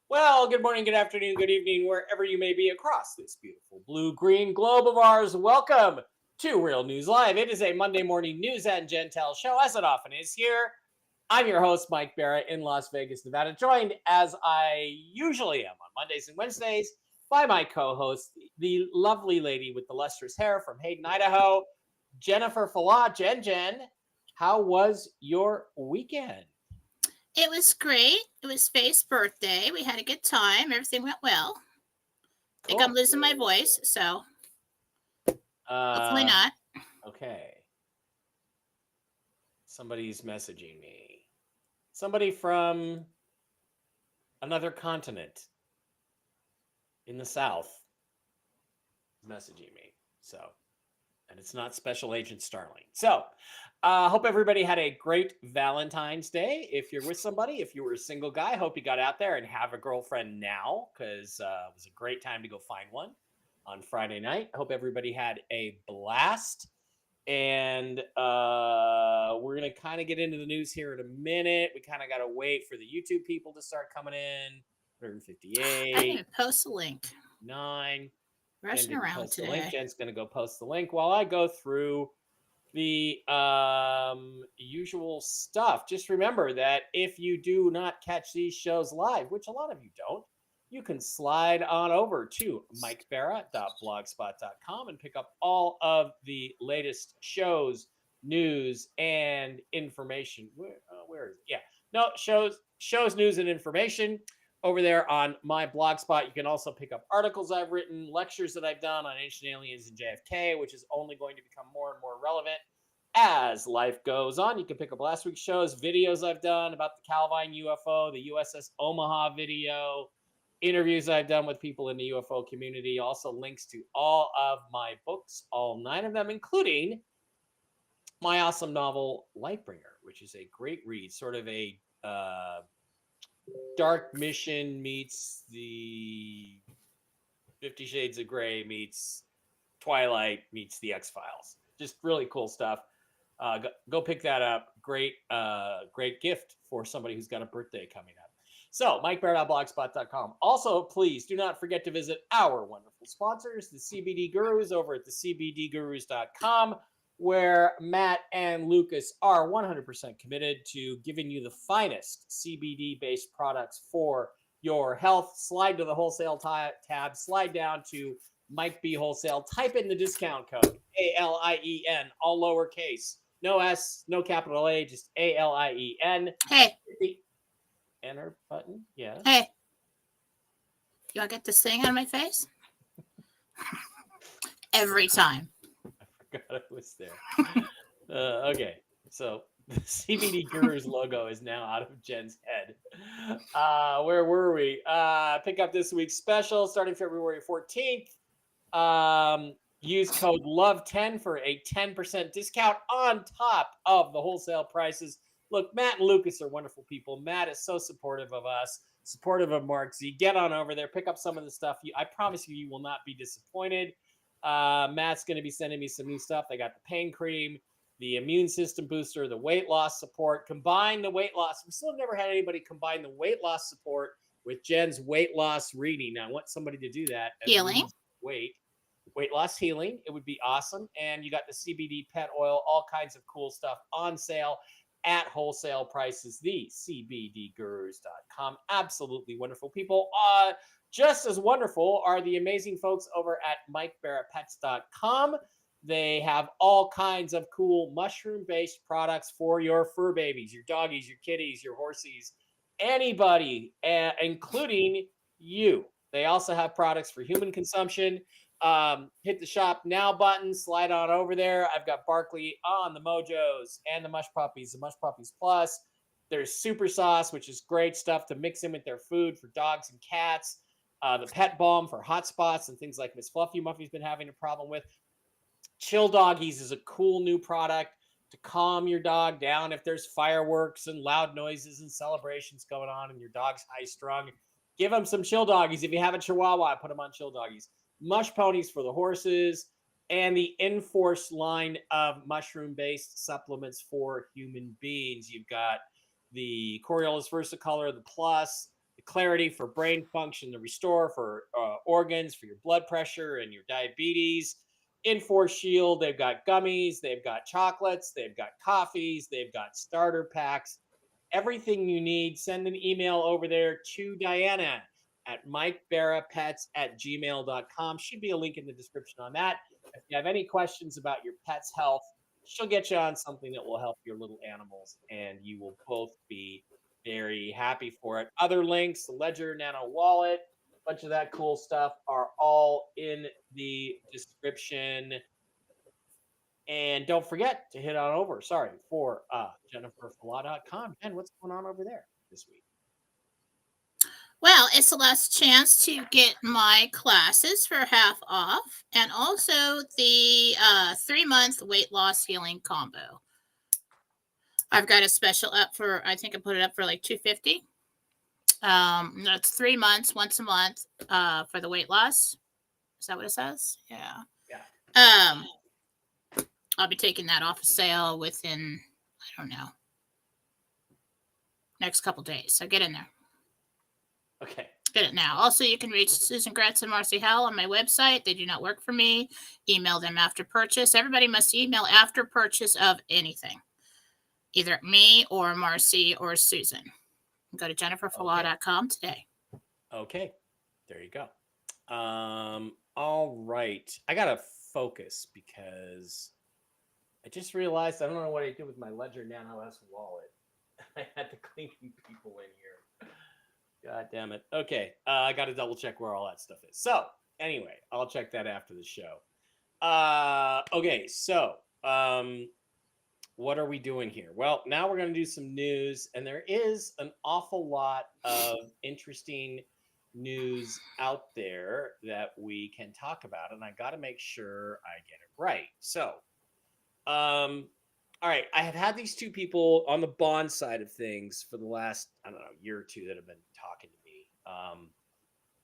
Well, good morning, good afternoon, good evening, wherever you may be across this beautiful blue-green globe of ours. Welcome to Real News Live. It is a Monday morning news and Gentel show, as it often is here. I'm your host, Mike Barrett, in Las Vegas, Nevada, joined as I usually am on Mondays and Wednesdays by my co-host, the lovely lady with the lustrous hair from Hayden, Idaho, Jennifer Falah. Jen, how was your weekend? It was great. It was Faye's birthday. We had a good time. Everything went well. I think I'm Cool. losing my voice, so hopefully Uh, not. okay. Somebody's messaging me. Somebody from another continent in the South is messaging me. So, and it's not Special Agent Starling. So, hope everybody had a great Valentine's Day. If you're with somebody, if you were a single guy, hope you got out there and have a girlfriend now, because it was a great time to go find one on Friday night. I hope everybody had a blast. And we're going to kind of get into the news here in a minute. We kind of got to wait for the YouTube people to start coming in. I 158, didn't post a link. 9. Jen Rushing didn't around post the link. today. Jen's going to go post the link while I go through the usual stuff. Just remember that if you do not catch these shows live, which a lot of you don't, you can slide on over to mikebara.blogspot.com and pick up all of the latest shows, news, and information. Where is it? Yeah, no, shows, news, and information over there on my blog spot. You can also pick up articles I've written, lectures that I've done on ancient aliens and JFK, which is only going to become more and more relevant as life goes on. You can pick up last week's shows, videos I've done about the Calvine UFO, the USS Omaha video, interviews I've done with people in the UFO community, also links to all of my books, all 9 of them, including my awesome novel, Lightbringer, which is a great read, sort of a Dark Mission meets the 50 Shades of Grey meets Twilight meets the X-Files. Just really cool stuff. Go pick that up. Great gift for somebody who's got a birthday coming up. So, MikeBarrett.blogspot.com. Also, please do not forget to visit our wonderful sponsors, the CBD Gurus, over at thecbdgurus.com, where Matt and Lucas are 100% committed to giving you the finest CBD-based products for your health. Slide to the wholesale tab, slide down to Mike B Wholesale, type in the discount code, ALIEN, all lowercase, no S, no capital A, just ALIEN. Hey. The enter button, yes. Hey. You want to get this thing out of my face? Every time. I forgot it was there. Okay, so the CBD Gurus logo is now out of Jen's head. Where were we? Pick up this week's special starting February 14th. Use code LOVE10 for a 10% discount on top of the wholesale prices. Look, Matt and Lucas are wonderful people. Matt is so supportive of us, supportive of Mark Z. Get on over there, pick up some of the stuff. I promise you, you will not be disappointed. Matt's going to be sending me some new stuff. They got the pain cream, the immune system booster, the weight loss support. Combine the weight loss. We still have never had anybody combine the weight loss support with Jen's weight loss reading. I want somebody to do that. Healing. Weight loss healing. It would be awesome. And you got the CBD pet oil, all kinds of cool stuff on sale at wholesale prices. The CBDgurus.com. Absolutely wonderful people. Just as wonderful are the amazing folks over at MikeBarrettPets.com. They have all kinds of cool mushroom-based products for your fur babies, your doggies, your kitties, your horsies, anybody, including you. They also have products for human consumption. Hit the shop now button, slide on over there. I've got Barkley on the Mojos and the Mush Puppies, the Mush Puppies Plus. There's Super Sauce, which is great stuff to mix in with their food for dogs and cats. The Pet Balm for hot spots and things like Miss Fluffy Muffy's been having a problem with. Chill Doggies is a cool new product to calm your dog down if there's fireworks and loud noises and celebrations going on and your dog's high strung. Give them some Chill Doggies. If you have a Chihuahua, put them on Chill Doggies. Mush Ponies for the horses, and the Enforce line of mushroom-based supplements for human beings. You've got the Coriolis Versicolor, the Plus, the clarity for brain function, the restore for organs, for your blood pressure and your diabetes. Inforce Shield, they've got gummies, they've got chocolates, they've got coffees, they've got starter packs, everything you need. Send an email over there to Diana at mikebarapets@gmail.com. Should be a link in the description on that. If you have any questions about your pet's health, she'll get you on something that will help your little animals, and you will both be very happy for it. Other links, the Ledger Nano Wallet, a bunch of that cool stuff are all in the description. And don't forget to head on over, for jenniferfala.com. And what's going on over there this week? Well, it's the last chance to get my classes for half off, and also the 3-month weight loss healing combo. I've got a special up for, I think I put it up for like $250. That's 3 months, once a month, for the weight loss. Is that what it says? Yeah. Yeah. I'll be taking that off of sale within, I don't know, next couple days. So get in there. Okay. Get it now. Also, you can reach Susan Gretz and Marcy Howell on my website. They do not work for me. Email them after purchase. Everybody must email after purchase of anything, either me or Marcy or Susan. Go to jenniferfala.com today. Okay. There you go. All right. I got to focus because I just realized I don't know what I did with my Ledger Nano S wallet. I had to clean people in here. God damn it. Okay. I got to double check where all that stuff is. So, anyway, I'll check that after the show. Okay. So, what are we doing here? Well, now we're going to do some news, and there is an awful lot of interesting news out there that we can talk about, and I got to make sure I get it right. So, all right, I have had these two people on the bond side of things for the last, I don't know, year or two that have been talking to me.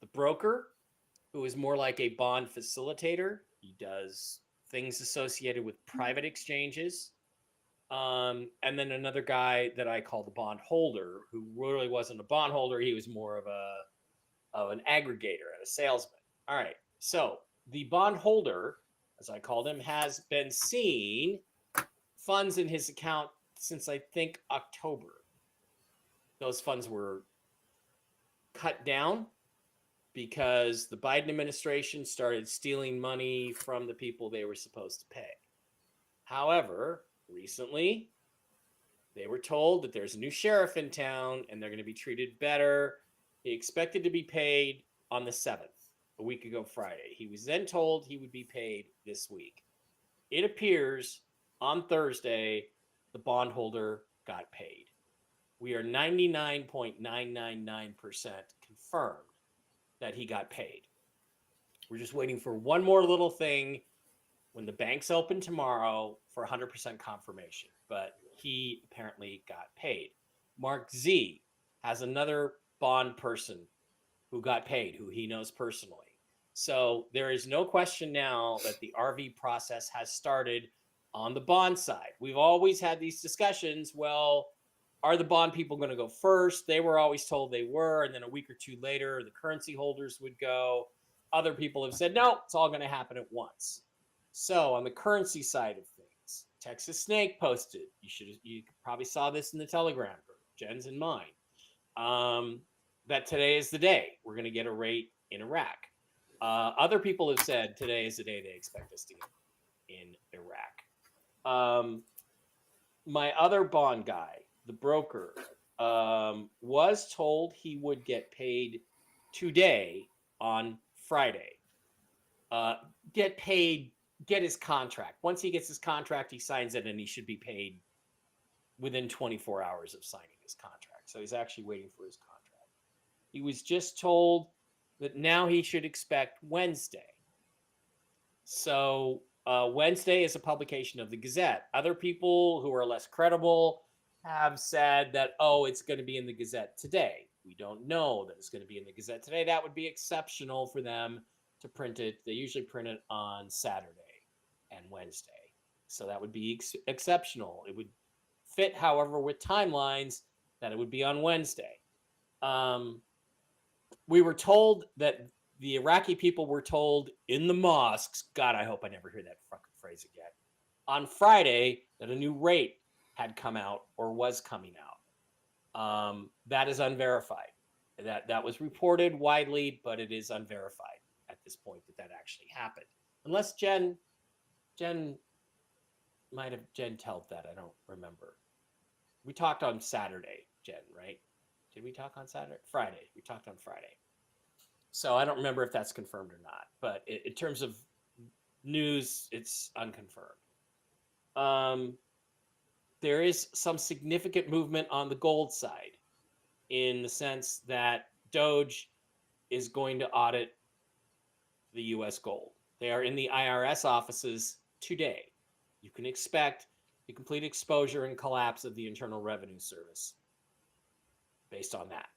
The broker, who is more like a bond facilitator, he does things associated with private exchanges. And then another guy that I call the bond holder, who really wasn't a bond holder. He was more of an aggregator and a salesman. All right. So the bond holder, as I called him, has been seeing funds in his account since I think October. Those funds were cut down because the Biden administration started stealing money from the people they were supposed to pay. However, recently, they were told that there's a new sheriff in town and they're going to be treated better. He expected to be paid on the 7th, a week ago Friday. He was then told he would be paid this week. It appears on Thursday, the bondholder got paid. We are 99.999% confirmed that he got paid. We're just waiting for one more little thing when the banks open tomorrow for 100% confirmation, but he apparently got paid. Mark Z has another bond person who got paid, who he knows personally. So there is no question now that the RV process has started on the bond side. We've always had these discussions. Well, are the bond people going to go first? They were always told they were, and then a week or two later, the currency holders would go. Other people have said, no, it's all going to happen at once. So on the currency side of things, Texas Snake posted, you probably saw this in the Telegram group, Jen's and mine, that today is the day we're going to get a rate in Iraq. Other people have said today is the day they expect us to get in Iraq. My other bond guy, the broker, was told he would get paid today on Friday. Get his contract. Once he gets his contract, he signs it, and he should be paid within 24 hours of signing his contract. So he's actually waiting for his contract. He was just told that now he should expect Wednesday. So Wednesday is a publication of the Gazette. Other people who are less credible have said that, it's going to be in the Gazette today. We don't know that it's going to be in the Gazette today. That would be exceptional for them to print it. They usually print it on Saturday and Wednesday. So that would be exceptional. It would fit, however, with timelines that it would be on Wednesday. we were told that the Iraqi people were told in the mosques, God, I hope I never hear that fucking phrase again, on Friday that a new rate had come out or was coming out. That is unverified. That was reported widely, but it is unverified at this point that actually happened. Unless Jen might have Gentel that. I don't remember. We talked on Saturday, Jen, right? Did we talk on Saturday? Friday. We talked on Friday. So I don't remember if that's confirmed or not. But in terms of news, it's unconfirmed. There is some significant movement on the gold side in the sense that Doge is going to audit the U.S. gold. They are in the IRS offices today. You can expect the complete exposure and collapse of the Internal Revenue Service based on that.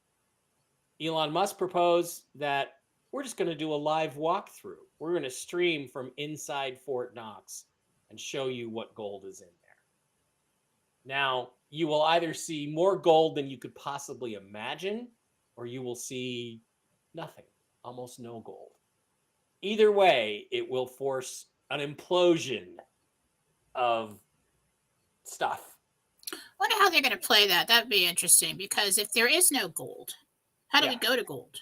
Elon Musk proposed that we're just going to do a live walkthrough. We're going to stream from inside Fort Knox and show you what gold is in there. Now, you will either see more gold than you could possibly imagine, or you will see nothing, almost no gold. Either way, it will force an implosion of stuff. I wonder how they're going to play that. That'd be interesting, because if there is no gold, how do we go to gold?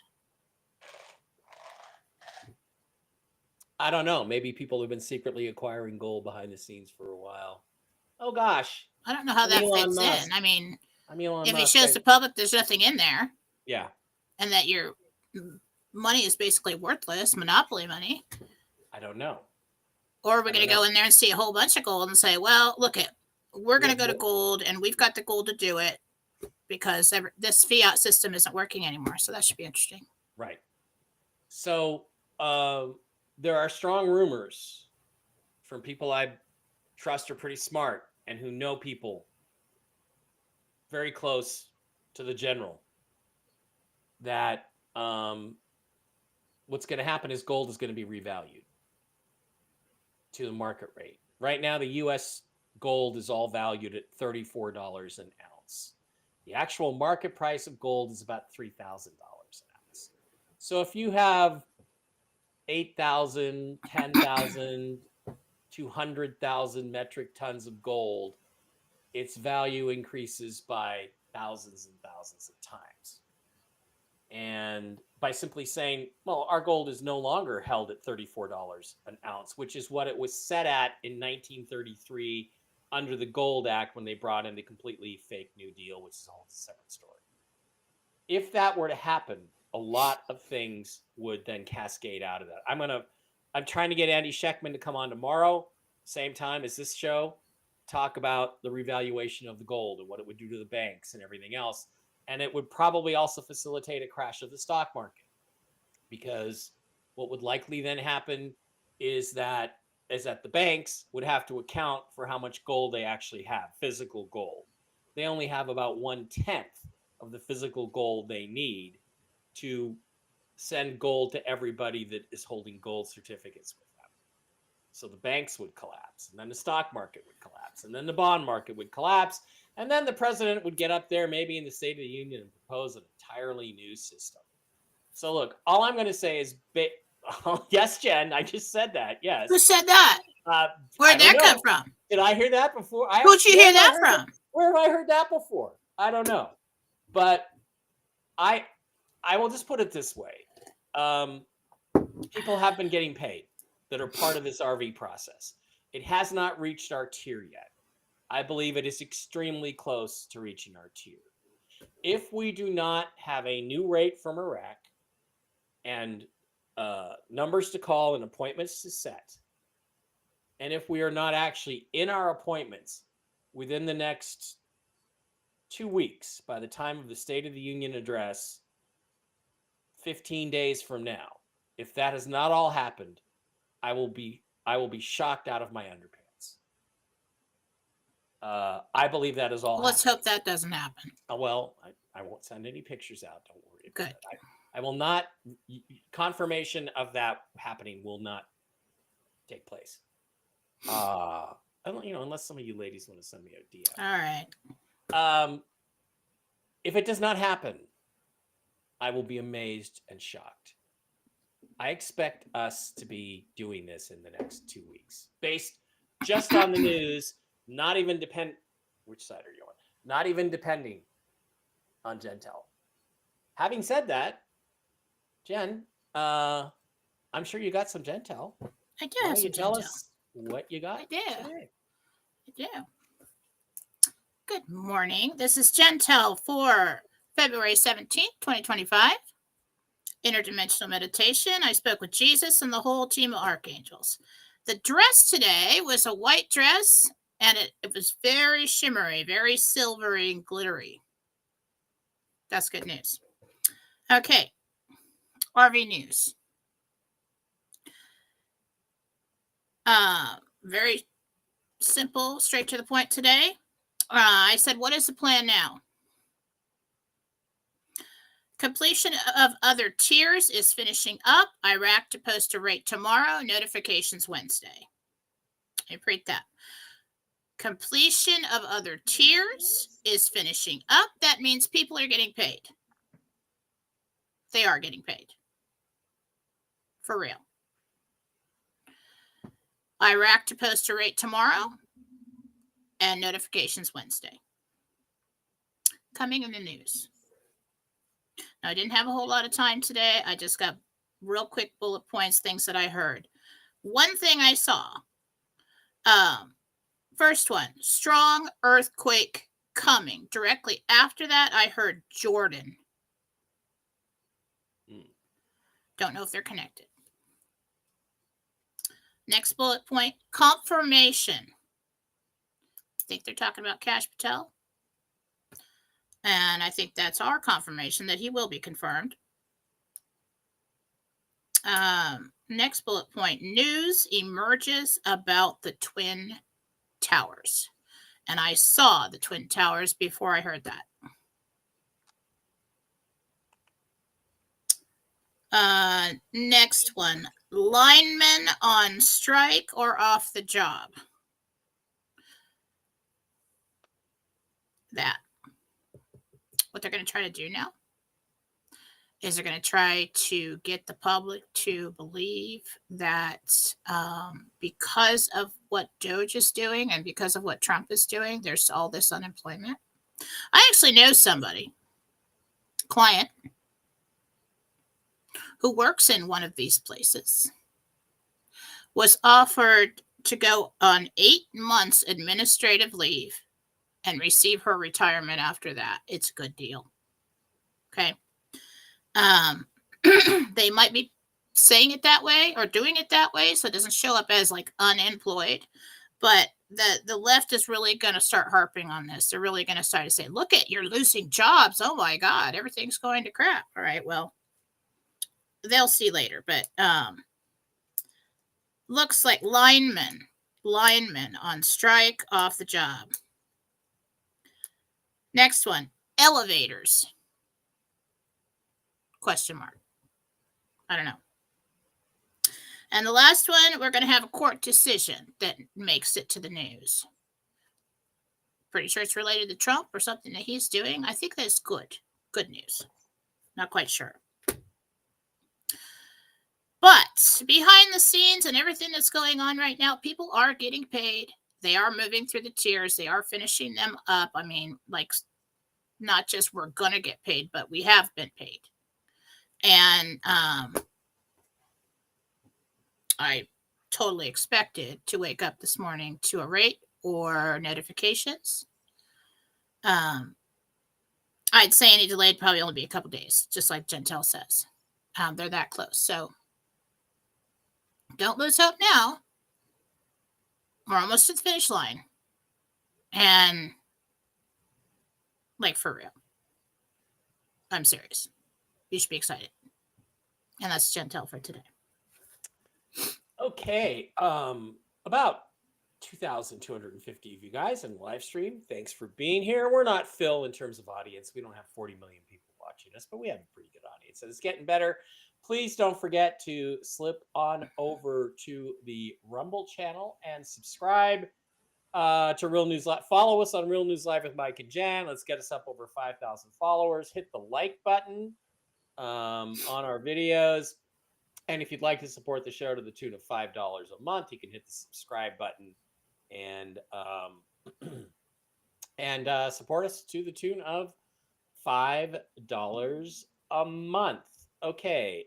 I don't know. Maybe people have been secretly acquiring gold behind the scenes for a while. Oh gosh. I don't know how that fits in. I mean, if it shows the public there's nothing in there. Yeah. And that your money is basically worthless, monopoly money. I don't know. Or we're going to go in there and see a whole bunch of gold and say, well, look we're going to go to gold and we've got the gold to do it because this fiat system isn't working anymore. So that should be interesting. Right. So there are strong rumors from people I trust are pretty smart and who know people very close to the general that what's going to happen is gold is going to be revalued to the market rate. Right now, the U.S. gold is all valued at $34 an ounce. The actual market price of gold is about $3,000 an ounce. So if you have 8,000, 10,000, 200,000 metric tons of gold, its value increases by thousands and thousands of times. And by simply saying, well, our gold is no longer held at $34 an ounce, which is what it was set at in 1933 under the Gold Act when they brought in the completely fake New Deal, which is a whole separate story. If that were to happen, a lot of things would then cascade out of that. I'm trying to get Andy Scheckman to come on tomorrow, same time as this show, talk about the revaluation of the gold and what it would do to the banks and everything else. And it would probably also facilitate a crash of the stock market, because what would likely then happen is that the banks would have to account for how much gold they actually have, physical gold. They only have about 1/10 of the physical gold they need to send gold to everybody that is holding gold certificates with them. So the banks would collapse, and then the stock market would collapse, and then the bond market would collapse, and then the president would get up there maybe in the State of the Union and propose an entirely new system. So look, all I'm going to say is, yes, Jen, I just said that. Yes. Who said that? Where'd that come from? Did I hear that before? Who'd you hear that from? Where have I heard that before? I don't know. But I will just put it this way. People have been getting paid that are part of this RV process. It has not reached our tier yet. I believe it is extremely close to reaching our tier. If we do not have a new rate from Iraq and numbers to call and appointments to set, and if we are not actually in our appointments within the next 2 weeks, by the time of the State of the Union address, 15 days from now, if that has not all happened, I will be shocked out of my underpants. I believe that is all. Let's hope that doesn't happen. Well, I won't send any pictures out. Don't worry. Good. I will not. Confirmation of that happening will not take place. Unless some of you ladies want to send me a DM. All right. If it does not happen, I will be amazed and shocked. I expect us to be doing this in the next 2 weeks, based just on the news, not even depend. Which side are you on? Not even depending on Gentel. Having said that, Jen, I'm sure you got some Gentel. I do Why have don't you some tell Gentel. us what you got I do. today? I do. Good morning. This is Gentel for February 17th, 2025. Interdimensional meditation. I spoke with Jesus and the whole team of archangels. The dress today was a white dress, and it was very shimmery, very silvery and glittery. That's good news. Okay. RV news. Very simple, straight to the point today. I said, what is the plan now? Completion of other tiers is finishing up. Iraq to post a rate tomorrow. Notifications Wednesday. I repeat that. Completion of other tiers is finishing up. That means people are getting paid. They are getting paid. For real. Iraq to post a rate tomorrow. And notifications Wednesday. Coming in the news. Now, I didn't have a whole lot of time today. I just got real quick bullet points, things that I heard. One thing I saw. First one, strong earthquake coming. Directly after that, I heard Jordan. Don't know if they're connected. Next bullet point, confirmation. I think they're talking about Kash Patel. And I think that's our confirmation that he will be confirmed. Next bullet point, news emerges about the Twin Towers. And I saw the Twin Towers before I heard that. Next one, linemen on strike or off the job. That. What they're going to try to do now is they're going to try to get the public to believe that because of what Doge is doing and because of what Trump is doing, there's all this unemployment. I actually know somebody, client, who works in one of these places, was offered to go on 8 months administrative leave and receive her retirement after that. It's a good deal. Okay. They might be saying it that way or doing it that way, so it doesn't show up as like unemployed. But the left is really going to start harping on this. They're really going to start to say, look at, you're losing jobs. Oh my God, everything's going to crap. All right, well, they'll see later. But looks like linemen on strike, off the job. Next one, elevators. Question mark. I don't know. And the last one, we're going to have a court decision that makes it to the news. Pretty sure it's related to Trump or something that he's doing. I think that's good. Good news. Not quite sure. But behind the scenes and everything that's going on right now, people are getting paid. They are moving through the tiers. They are finishing them up. I mean, like, not just we're going to get paid, but we have been paid. And I totally expected to wake up this morning to a rate or notifications. I'd say any delayed probably only be a couple days, just like Gentel says. They're that close. So don't lose hope now. We're almost to the finish line. And like, for real. I'm serious. You should be excited. And that's Gentel for today. Okay. About 2,250 of you guys in live stream. Thanks for being here. We're not Phil in terms of audience. We don't have 40 million people watching us, but we have a pretty good audience. And it's getting better. Please don't forget to slip on over to the Rumble channel and subscribe to Real News Live. Follow us on Real News Live with Mike and Jan. Let's get us up over 5,000 followers. Hit the like button. on our videos. And if you'd like to support the show to the tune of $5 a month, you can hit the subscribe button and support us to the tune of $5 a month. Okay.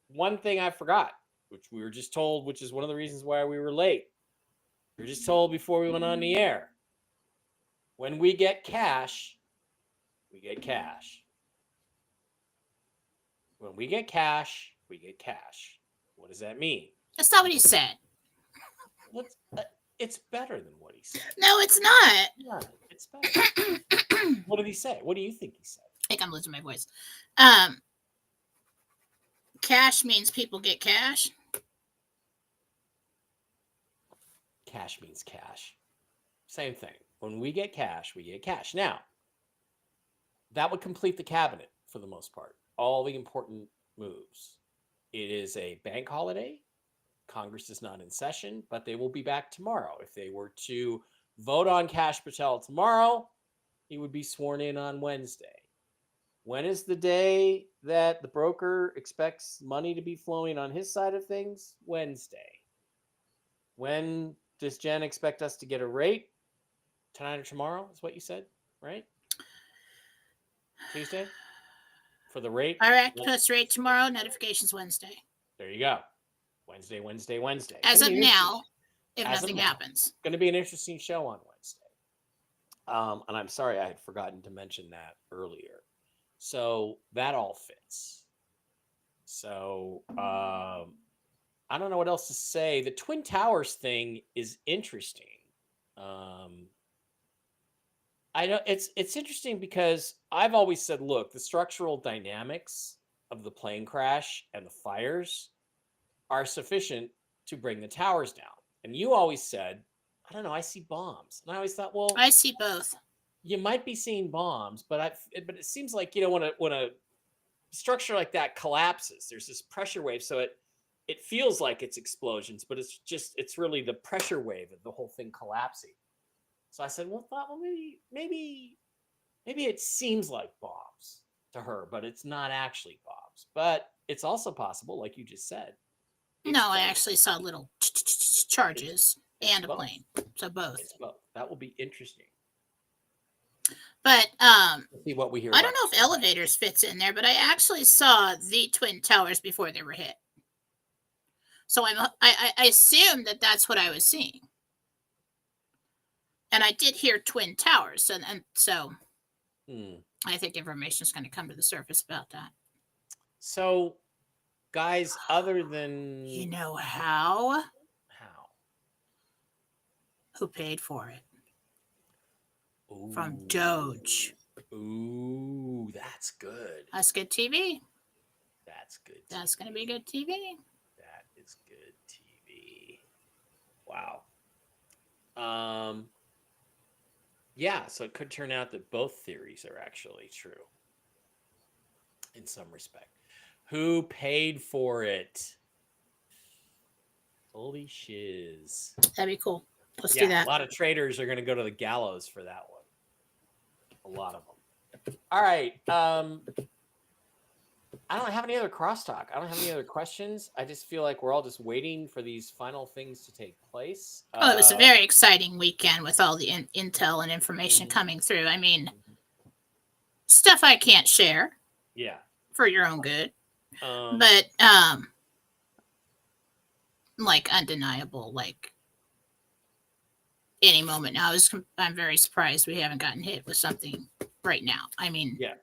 One thing I forgot, which we were just told, which is one of the reasons why we were late. We were just told before we went on the air. When we get cash, we get cash. When we get cash, we get cash. What does that mean? That's not what he said. It's better than what he said. No, it's not. Yeah, it's better. What did he say? What do you think he said? I think I'm losing my voice. Cash means people get cash. Cash means cash. Same thing. When we get cash, we get cash. Now, that would complete the cabinet for the most part. All the important moves. It is a bank holiday. Congress is not in session, but they will be back tomorrow. If they were to vote on Kash Patel tomorrow, he would be sworn in on Wednesday. When is the day that the broker expects money to be flowing on his side of things? Wednesday. When does Jen expect us to get a rate? Tonight or tomorrow is what you said, right? Tuesday? For the rate? Direct post rate tomorrow, notifications Wednesday. There you go. Wednesday. As of now, if nothing happens. Going to be an interesting show on Wednesday. And I'm sorry I had forgotten to mention that earlier. So that all fits. So I don't know what else to say. The Twin Towers thing is interesting. I know it's interesting because I've always said, look, the structural dynamics of the plane crash and the fires are sufficient to bring the towers down. And you always said, I don't know, I see bombs. And I always thought, well, I see both. You might be seeing bombs, but it seems like, when a structure like that collapses, there's this pressure wave, so it feels like it's explosions, but it's really the pressure wave of the whole thing collapsing. So I said, well, maybe it seems like bombs to her, but it's not actually bombs. But it's also possible, like you just said. No, I actually saw little charges and a plane. So both. It's both. That will be interesting. But Let's see what we hear. I don't know if elevators fits in there, but I actually saw the Twin Towers before they were hit. So I assumed that that's what I was seeing. And I did hear Twin Towers, and so I think information is going to come to the surface about that. So, guys, other than... You know how? How? Who paid for it? Ooh. From Doge. Ooh, that's good. That's good TV. That's good TV. That's going to be good TV. That is good TV. Wow. Yeah, so it could turn out that both theories are actually true in some respect. Who paid for it? Holy shiz. That'd be cool. Let's do that. A lot of traders are going to go to the gallows for that one. A lot of them. All right. I don't have any other crosstalk. I don't have any other questions. I just feel like we're all just waiting for these final things to take place. It was a very exciting weekend with all the intel and information coming through. I mean, stuff I can't share. Yeah. For your own good. But like undeniable, like any moment now. I'm very surprised we haven't gotten hit with something right now. I mean, yeah.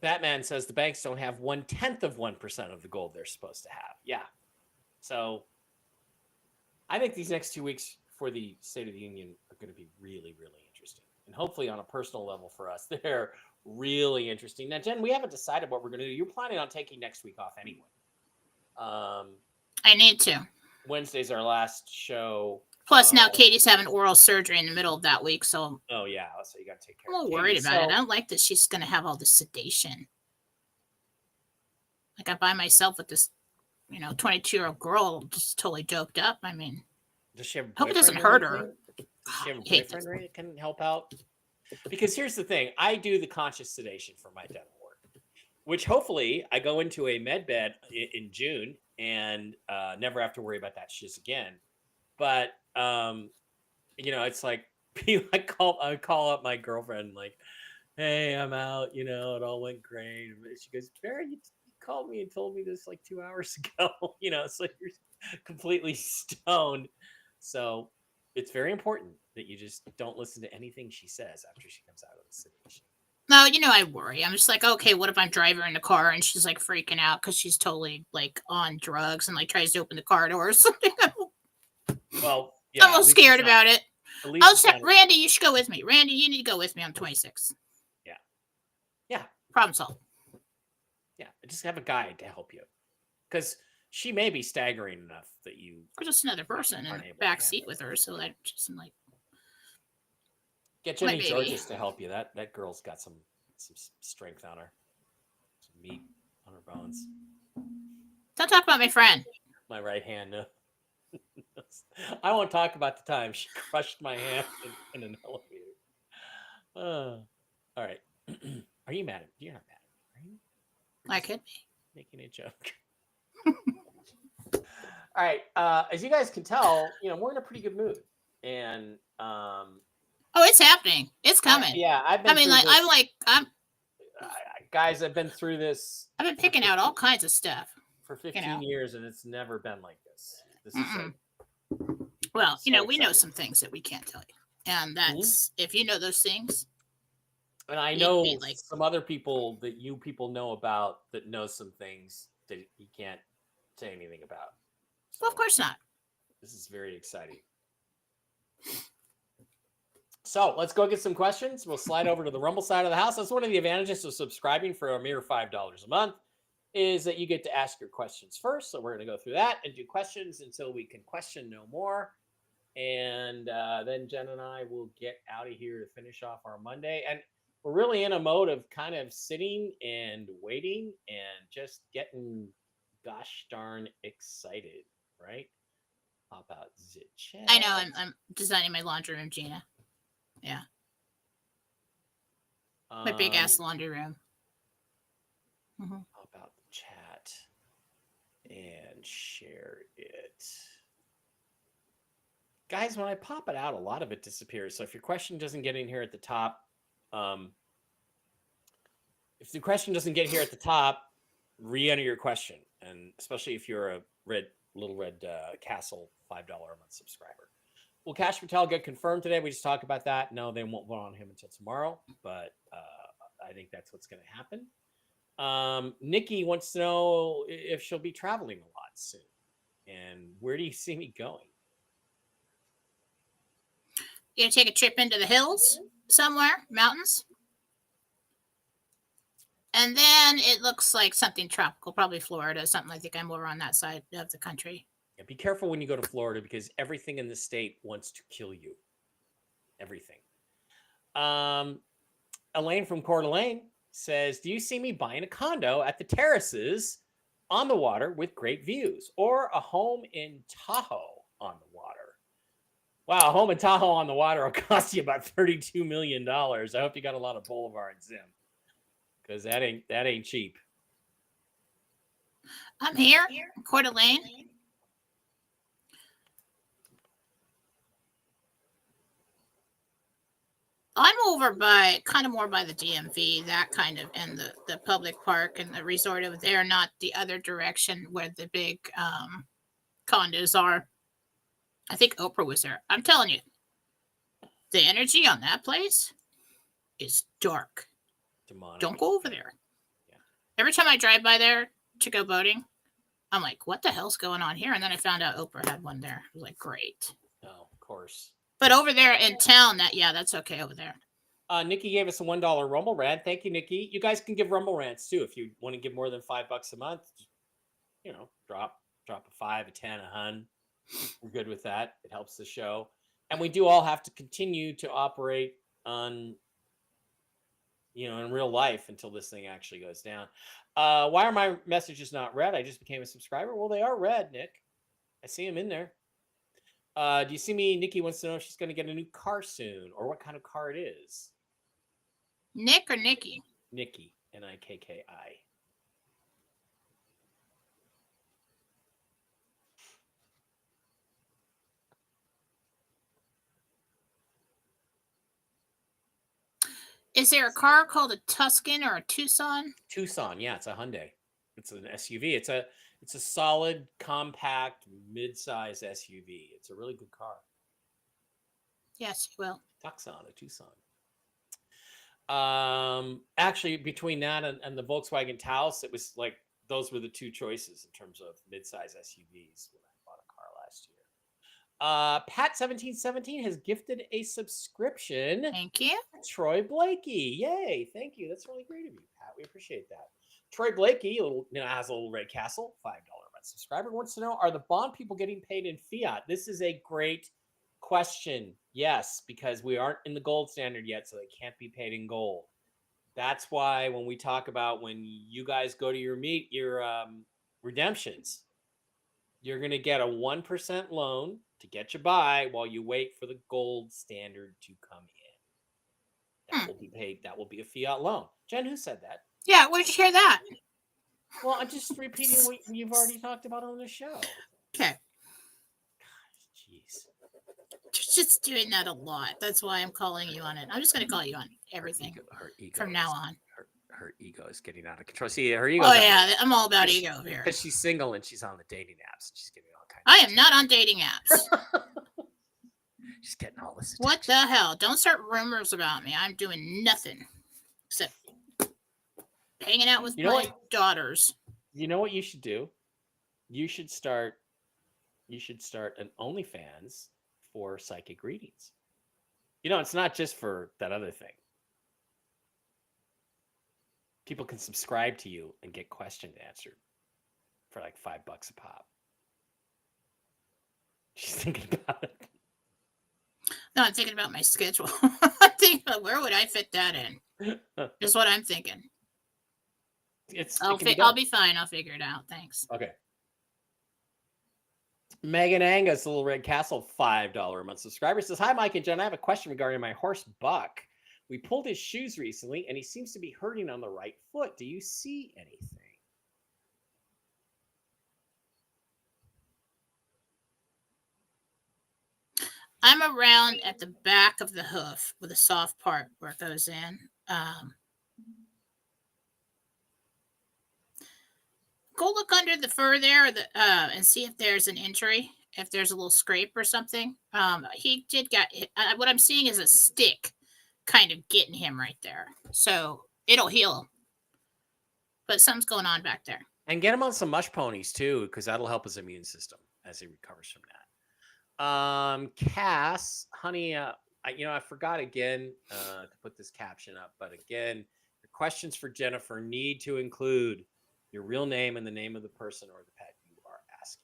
Batman says the banks don't have 0.1% of the gold they're supposed to have. Yeah. So I think these next 2 weeks for the State of the Union are going to be really, really interesting. And hopefully on a personal level for us, they're really interesting. Now, Jen, we haven't decided what we're going to do. You're planning on taking next week off anyway. I need to. Wednesday's our last show. Plus, now Katie's having oral surgery in the middle of that week, so. Oh yeah, so you got to take care. I'm a little worried about it. I don't like that she's going to have all this sedation. Like I'm by myself with this, 22-year-old girl just totally doped up. I mean, does she have? Hope it doesn't hurt her. Does she have a boyfriend that can help out? Because here's the thing, I do the conscious sedation for my dental work, which hopefully I go into a med bed in June and never have to worry about that shit again. But it's like I call up my girlfriend like, hey, I'm out, it all went great. She goes, Barry, you called me and told me this like 2 hours ago. So you're completely stoned. So it's very important that you just don't listen to anything she says after she comes out of the sedation. No, I worry. I'm just like, okay, what if I'm driving her in the car and she's like freaking out because she's totally like on drugs and like tries to open the car door or something? Well, yeah, I'm a little scared about it. At least I'll say, Randy, you should go with me. Randy, you need to go with me on 26. Yeah. Problem solved. Yeah, just have a guide to help you, because she may be staggering enough that you. Or just another person in the back seat with her, so that just like. Get Jenny Georges to help you. That girl's got some strength on her, some meat on her bones. Don't talk about my friend. My right hand. No. I won't talk about the time she crushed my hand in an elevator. All right. Are you mad at me? You're not mad at me, are you? I could be. Making a joke. All right. As you guys can tell, we're in a pretty good mood. And it's happening. It's coming. I've been guys, I've been through this. I've been picking out all kinds of stuff for 15 years, and it's never been like this. This is well, we know some things that we can't tell you. And that's if you know those things. And I know some other people that you people know about that know some things that you can't say anything about. So well, of course not. This is very exciting. So let's go get some questions. We'll slide over to the Rumble side of the house. That's one of the advantages of subscribing for a mere $5 a month, is that you get to ask your questions first. So we're going to go through that and do questions until we can question no more. And then Jen and I will get out of here to finish off our Monday. And we're really in a mode of kind of sitting and waiting and just getting gosh darn excited, right? Pop out the chat. I know. I'm designing my laundry room, Gina. Yeah. My big ass laundry room. Pop out the chat and share it. Guys, when I pop it out, a lot of it disappears. So if your question doesn't get in here at the top, if the question doesn't get here at the top, re-enter your question. And especially if you're a Little Red Castle $5 a month subscriber. Will Cash Patel get confirmed today? We just talked about that. No, they won't vote on him until tomorrow, but I think that's what's going to happen. Nikki wants to know if she'll be traveling a lot soon. And where do you see me going? You gonna take a trip into the hills somewhere, mountains? And then it looks like something tropical, probably Florida, something. I think I'm over on that side of the country. Yeah, be careful when you go to Florida, because everything in the state wants to kill you. Everything. Elaine from Coeur d'Alene says, do you see me buying a condo at the terraces on the water with great views, or a home in Tahoe on the water? Wow, a home in Tahoe on the water will cost you about $32 million. I hope you got a lot of Boulevard Zim, because that ain't cheap. I'm here, Coeur d'Alene. I'm over by kind of more by the DMV, that kind of, and the public park and the resort over there, not the other direction where the big condos are. I think Oprah was there. I'm telling you, the energy on that place is dark. Demonic. Don't go over there. Yeah. Every time I drive by there to go boating, I'm like, what the hell's going on here? And then I found out Oprah had one there. I was like, great. Oh, of course. But over there in town, that's okay over there. Nikki gave us a $1 Rumble rant. Thank you, Nikki. You guys can give Rumble rants too if you want to give more than $5 a month. Just, drop a 5, a 10, a hun. We're good with that. It helps the show, and we do all have to continue to operate on, in real life until this thing actually goes down. Why are my messages not read? I just became a subscriber. Well, they are read, Nick. I see them in there. Do you see me? Nikki wants to know if she's going to get a new car soon, or what kind of car it is. Nick or Nikki? Nikki, Nikki. Is there a car called a Tuscan or a Tucson? Tucson, yeah, it's a Hyundai. It's an SUV. It's a solid, compact, mid-size SUV. It's a really good car. Yes, you will. Tucson, a Tucson. Actually, between that and the Volkswagen Taos, it was like those were the two choices in terms of mid-size SUVs when I bought a car last year. Pat1717 has gifted a subscription. Thank you. Troy Blakey. Yay. Thank you. That's really great of you, Pat. We appreciate that. Troy Blakey, has a little red castle, $5 a month subscriber, wants to know, are the bond people getting paid in fiat? This is a great question. Yes, because we aren't in the gold standard yet, so they can't be paid in gold. That's why when we talk about when you guys go to your redemptions, you're going to get a 1% loan to get you by while you wait for the gold standard to come in. That will be paid. That will be a fiat loan. Jen, who said that? Yeah, where did you hear that? Well, I'm just repeating what you've already talked about on the show. Okay. Jeez. You're just doing that a lot. That's why I'm calling you on it. I'm just going to call you on everything Her ego from now on. Her ego is getting out of control. See, her ego. Oh, yeah. I'm all about ego over here. Because she's single and she's on the dating apps. She's getting all kinds I am not on dating apps. She's getting all this attention. What the hell? Don't start rumors about me. I'm doing nothing except hanging out with my daughters. You know what you should do? You should start an OnlyFans for psychic readings. It's not just for that other thing. People can subscribe to you and get questions answered for like $5 a pop. She's thinking about it. No, I'm thinking about my schedule. I'm thinking about where would I fit that in? Is what I'm thinking. I'll be fine. I'll figure it out. Thanks. Okay. Megan Angus, Little Red Castle, $5 a month subscriber, says, hi, Mike and Jen. I have a question regarding my horse, Buck. We pulled his shoes recently, and he seems to be hurting on the right foot. Do you see anything? I'm around at the back of the hoof with a soft part where it goes in. Go look under the fur there and see if there's an injury, if there's a little scrape or something. He did get what I'm seeing is a stick kind of getting him right there. So it'll heal. But something's going on back there. And get him on some mush ponies too, because that'll help his immune system as he recovers from that. Cass, honey, I forgot again to put this caption up, but again, the questions for Jennifer need to include your real name and the name of the person or the pet you are asking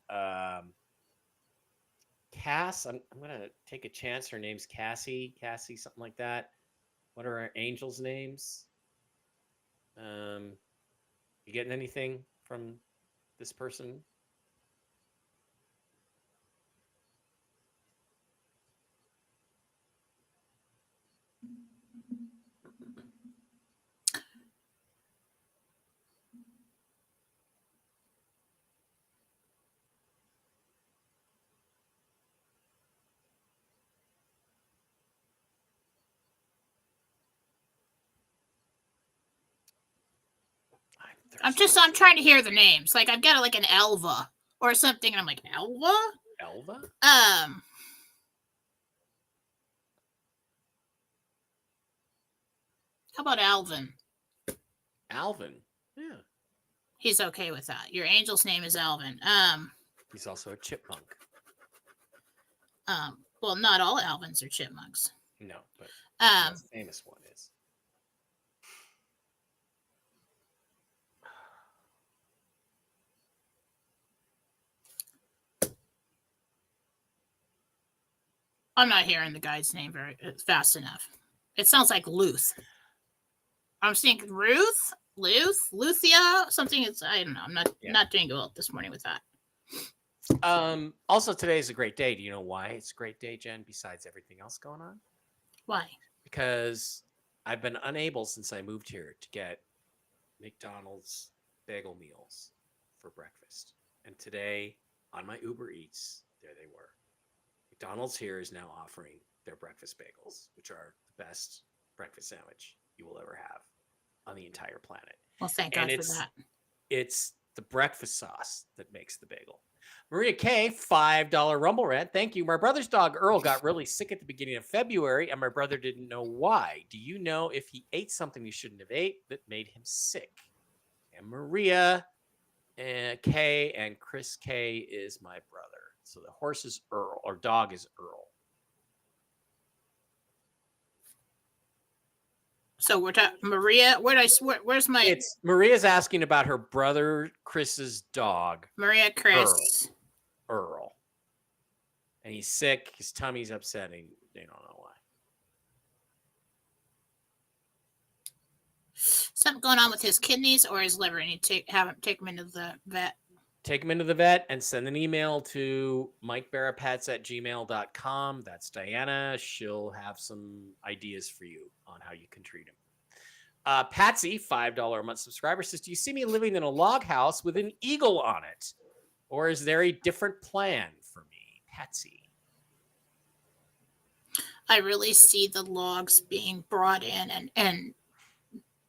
about. Cass, I'm going to take a chance. Her name's Cassie, something like that. What are our angels' names? You getting anything from this person? I'm trying to hear the names. Like I've got like an Elva or something, and I'm like, Elva? Elva? How about Alvin? Alvin. Yeah. He's okay with that. Your angel's name is Alvin. He's also a chipmunk. Well, not all Alvins are chipmunks. No, but the most famous one is. I'm not hearing the guy's name very fast enough. It sounds like Luth. I'm thinking Ruth, Luthia, something. I don't know. I'm not doing well this morning with that. Also, today is a great day. Do you know why it's a great day, Jen, besides everything else going on? Why? Because I've been unable since I moved here to get McDonald's bagel meals for breakfast. And today on my Uber Eats, there they were. McDonald's here is now offering their breakfast bagels, which are the best breakfast sandwich you will ever have on the entire planet. Well, thank And God for that. it's the breakfast sauce that makes the bagel. Maria K, $5 Rumble Rant. Thank you. My brother's dog Earl got really sick at the beginning of February, and my brother didn't know why. Do you know if he ate something he shouldn't have ate that made him sick? And Maria K and Chris K is my brother. So the horse is Earl, or dog is Earl. So we're talking Maria. Where's my? It's Maria's asking about her brother Chris's dog. Maria Chris. Earl. And he's sick. His tummy's upsetting. They don't know why. Something going on with his kidneys or his liver, and you take him into the vet. Take him into the vet and send an email to MikeBarapats@gmail.com. That's Diana. She'll have some ideas for you on how you can treat him. Patsy, $5 a month subscriber, says, do you see me living in a log house with an eagle on it? Or is there a different plan for me? Patsy. I really see the logs being brought in and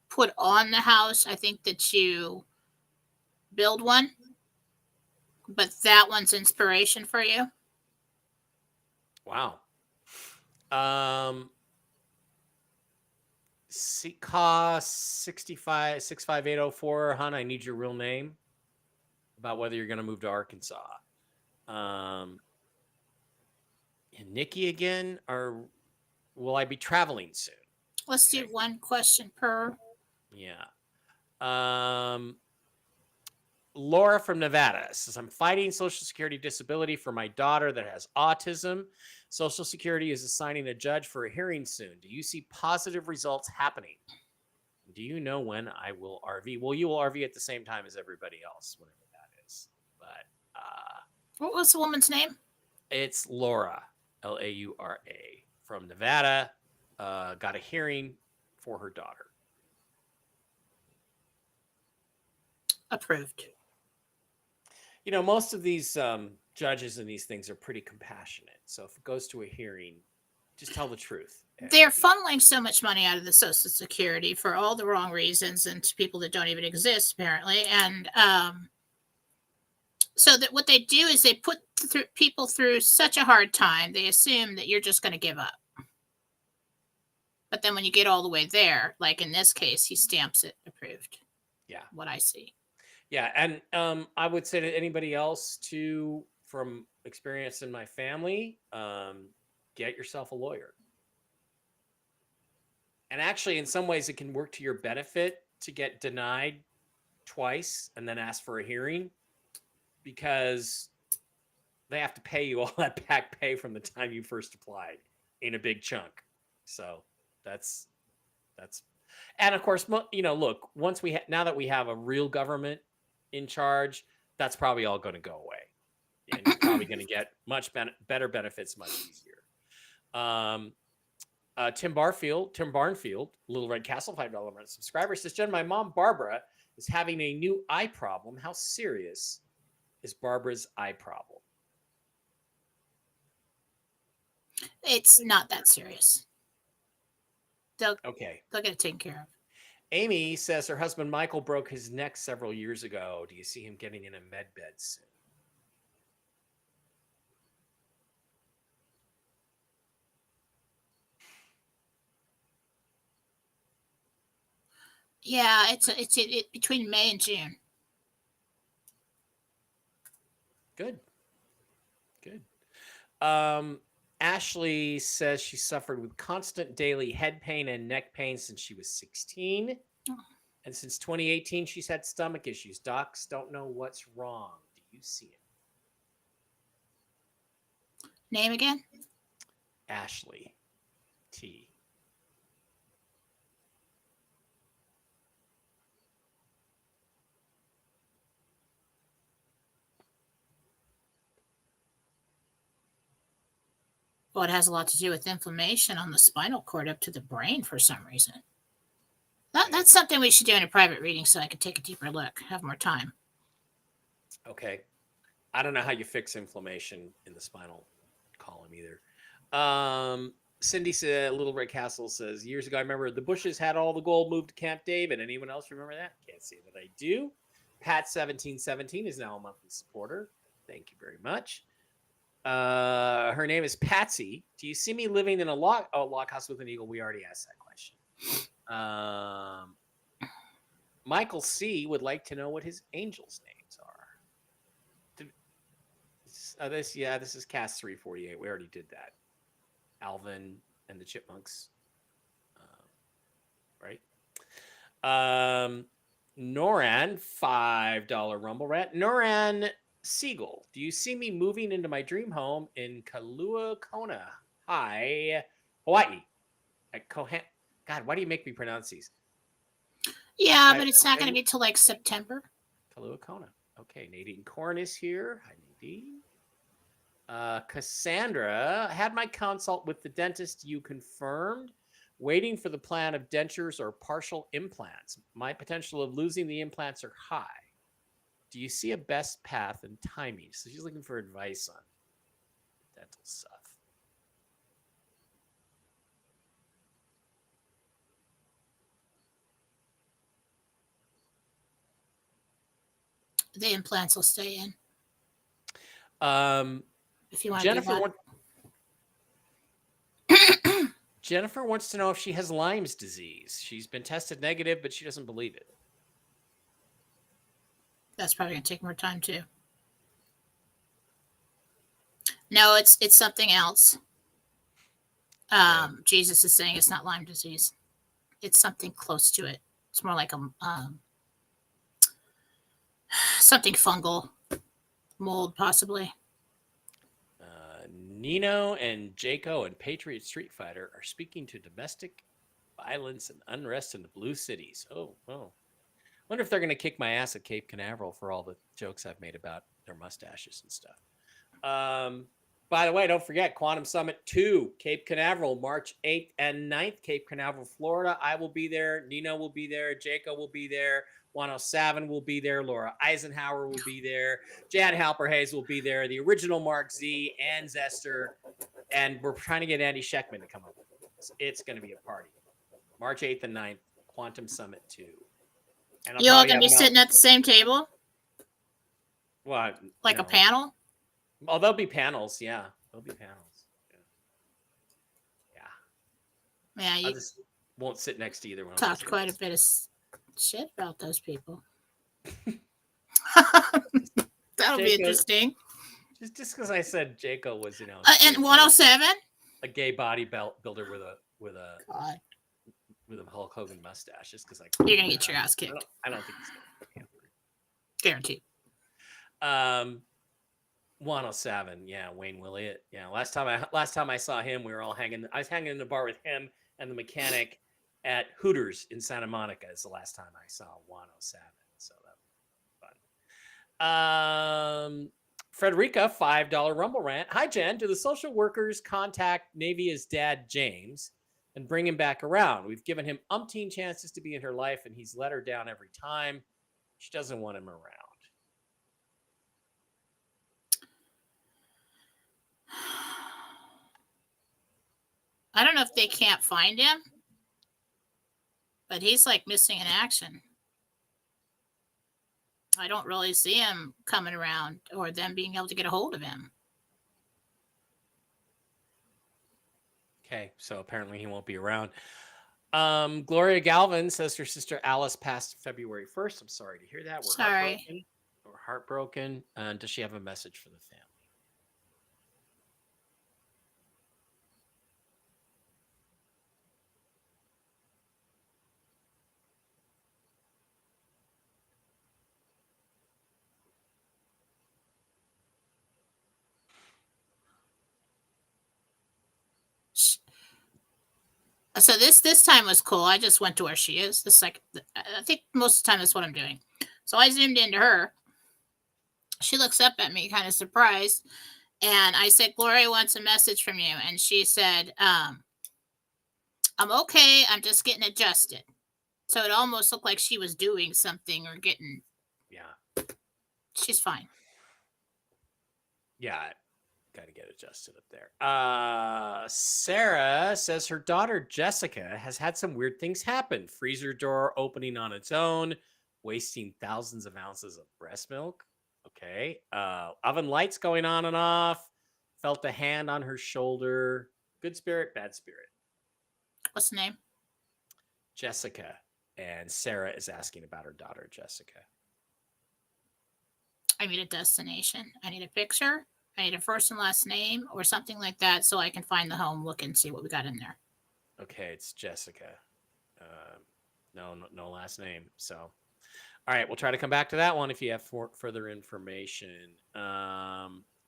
put on the house. I think that you build one, but that one's inspiration for you. Wow. Cost 65804, hon, I need your real name about whether you're going to move to Arkansas. And Nikki again, or will I be traveling soon? Let's do one question per. Yeah. Laura from Nevada says, I'm fighting Social Security disability for my daughter that has autism. Social Security is assigning a judge for a hearing soon. Do you see positive results happening? Do you know when I will RV? Well, you will RV at the same time as everybody else, whatever that is. But what was the woman's name? It's Laura, Laura, from Nevada. Got a hearing for her daughter. Approved. You know, most of these judges and these things are pretty compassionate. So if it goes to a hearing, just tell the truth. They're funneling so much money out of the Social Security for all the wrong reasons and to people that don't even exist, apparently. And so that what they do is they put people through such a hard time, they assume that you're just going to give up. But then when you get all the way there, like in this case, he stamps it approved. Yeah. What I see. Yeah. And I would say to anybody else too, from experience in my family, get yourself a lawyer. And actually, in some ways, it can work to your benefit to get denied twice and then ask for a hearing, because they have to pay you all that back pay from the time you first applied in a big chunk. So that's, and of course, you know, look, once now that we have a real government in charge, that's probably all going to go away, and you're probably going to get much better benefits much easier. Tim Barnfield, Little Red Castle, $5 month subscriber, says, Jen, my mom Barbara is having a new eye problem. How serious is Barbara's eye problem? It's not that serious. They'll get it taken care of. Amy says her husband Michael broke his neck several years ago. Do you see him getting in a med bed soon? Yeah, it's between May and June. Good. Ashley says she suffered with constant daily head pain and neck pain since she was 16. Oh. And since 2018, she's had stomach issues. Docs don't know what's wrong. Do you see it? Name again? Ashley T. Well, it has a lot to do with inflammation on the spinal cord up to the brain for some reason. That's something we should do in a private reading so I can take a deeper look, have more time. Okay. I don't know how you fix inflammation in the spinal column either. Cindy said, Little Red Castle says, years ago, I remember the Bushes had all the gold moved to Camp David. Anyone else remember that? Can't say that I do. Pat1717 is now a monthly supporter. Thank you very much. Her name is Patsy. Do you see me living in a log house with an eagle? We already asked that question. Michael C would like to know what his angels' names are. This is cast 348. We already did that. Alvin and the Chipmunks, right? Noran, $5 Rumble Rat. Noran Siegel, do you see me moving into my dream home in Kailua Kona? Hi, Hawaii. At Kohan. God, why do you make me pronounce these? Yeah, but it's not going to be till like September. Kailua Kona. Okay, Nadine Korn is here. Hi, Nadine. Cassandra, had my consult with the dentist. You confirmed. Waiting for the plan of dentures or partial implants. My potential of losing the implants are high. Do you see a best path and timing? So she's looking for advice on dental stuff. The implants will stay in. If you want Jennifer wants to know if she has Lyme's disease. She's been tested negative, but she doesn't believe it. That's probably going to take more time too. No, it's something else. Jesus is saying it's not Lyme disease. It's something close to it. It's more like a something fungal, mold possibly. Nino and Jaco and Patriot Street Fighter are speaking to domestic violence and unrest in the Blue Cities. Oh. Wonder if they're going to kick my ass at Cape Canaveral for all the jokes I've made about their mustaches and stuff. By the way, don't forget Quantum Summit 2, Cape Canaveral, March 8th and 9th, Cape Canaveral, Florida. I will be there. Nino will be there. Jaco will be there. 107 will be there. Laura Eisenhower will be there. Jan Halper-Hayes will be there. The original Mark Z and Zester. And we're trying to get Andy Scheckman to come up with it. It's going to be a party. March 8th and 9th, Quantum Summit 2. You all going to be sitting at the same table? What? Like a panel? Oh, there'll be panels. Yeah. There'll be panels. Yeah. I just won't sit next to either one. Talked quite a bit of shit about those people. That'll be interesting. Just because I said Jaco was, and 107, a gay bodybuilder with a Hulk Hogan mustache, just because you're gonna get your ass kicked. I don't think he's gonna. Guaranteed. 107, yeah, Wayne Willett. Yeah, last time I saw him, we were all hanging. I was hanging in the bar with him and the mechanic at Hooters in Santa Monica. Is the last time I saw 107. So that was fun. Frederica, $5 Rumble Rant. Hi, Jen. Do the social workers contact Navia's dad, James, and bring him back around? We've given him umpteen chances to be in her life, and he's let her down every time. She doesn't want him around. I don't know if they can't find him, but he's like missing in action. I don't really see him coming around or them being able to get a hold of him. Okay, so apparently he won't be around. Gloria Galvin says her sister Alice passed February 1st. I'm sorry to hear that. We're heartbroken. Does she have a message for the family? So this time was cool. I just went to where she is. I think most of the time that's what I'm doing. So I zoomed into her. She looks up at me, kind of surprised. And I said, Gloria wants a message from you. And she said, I'm okay. I'm just getting adjusted. So it almost looked like she was doing something or getting. Yeah. She's fine. Yeah. Got to get adjusted up there. Sarah says her daughter Jessica has had some weird things happen. Freezer door opening on its own, wasting thousands of ounces of breast milk. Okay. Oven lights going on and off. Felt a hand on her shoulder. Good spirit, bad spirit. What's the name? Jessica. And Sarah is asking about her daughter Jessica. I need a destination. I need a picture. I need a first and last name or something like that so I can find the home, look and see what we got in there. Okay, it's Jessica. No last name. So, all right, we'll try to come back to that one if you have further information.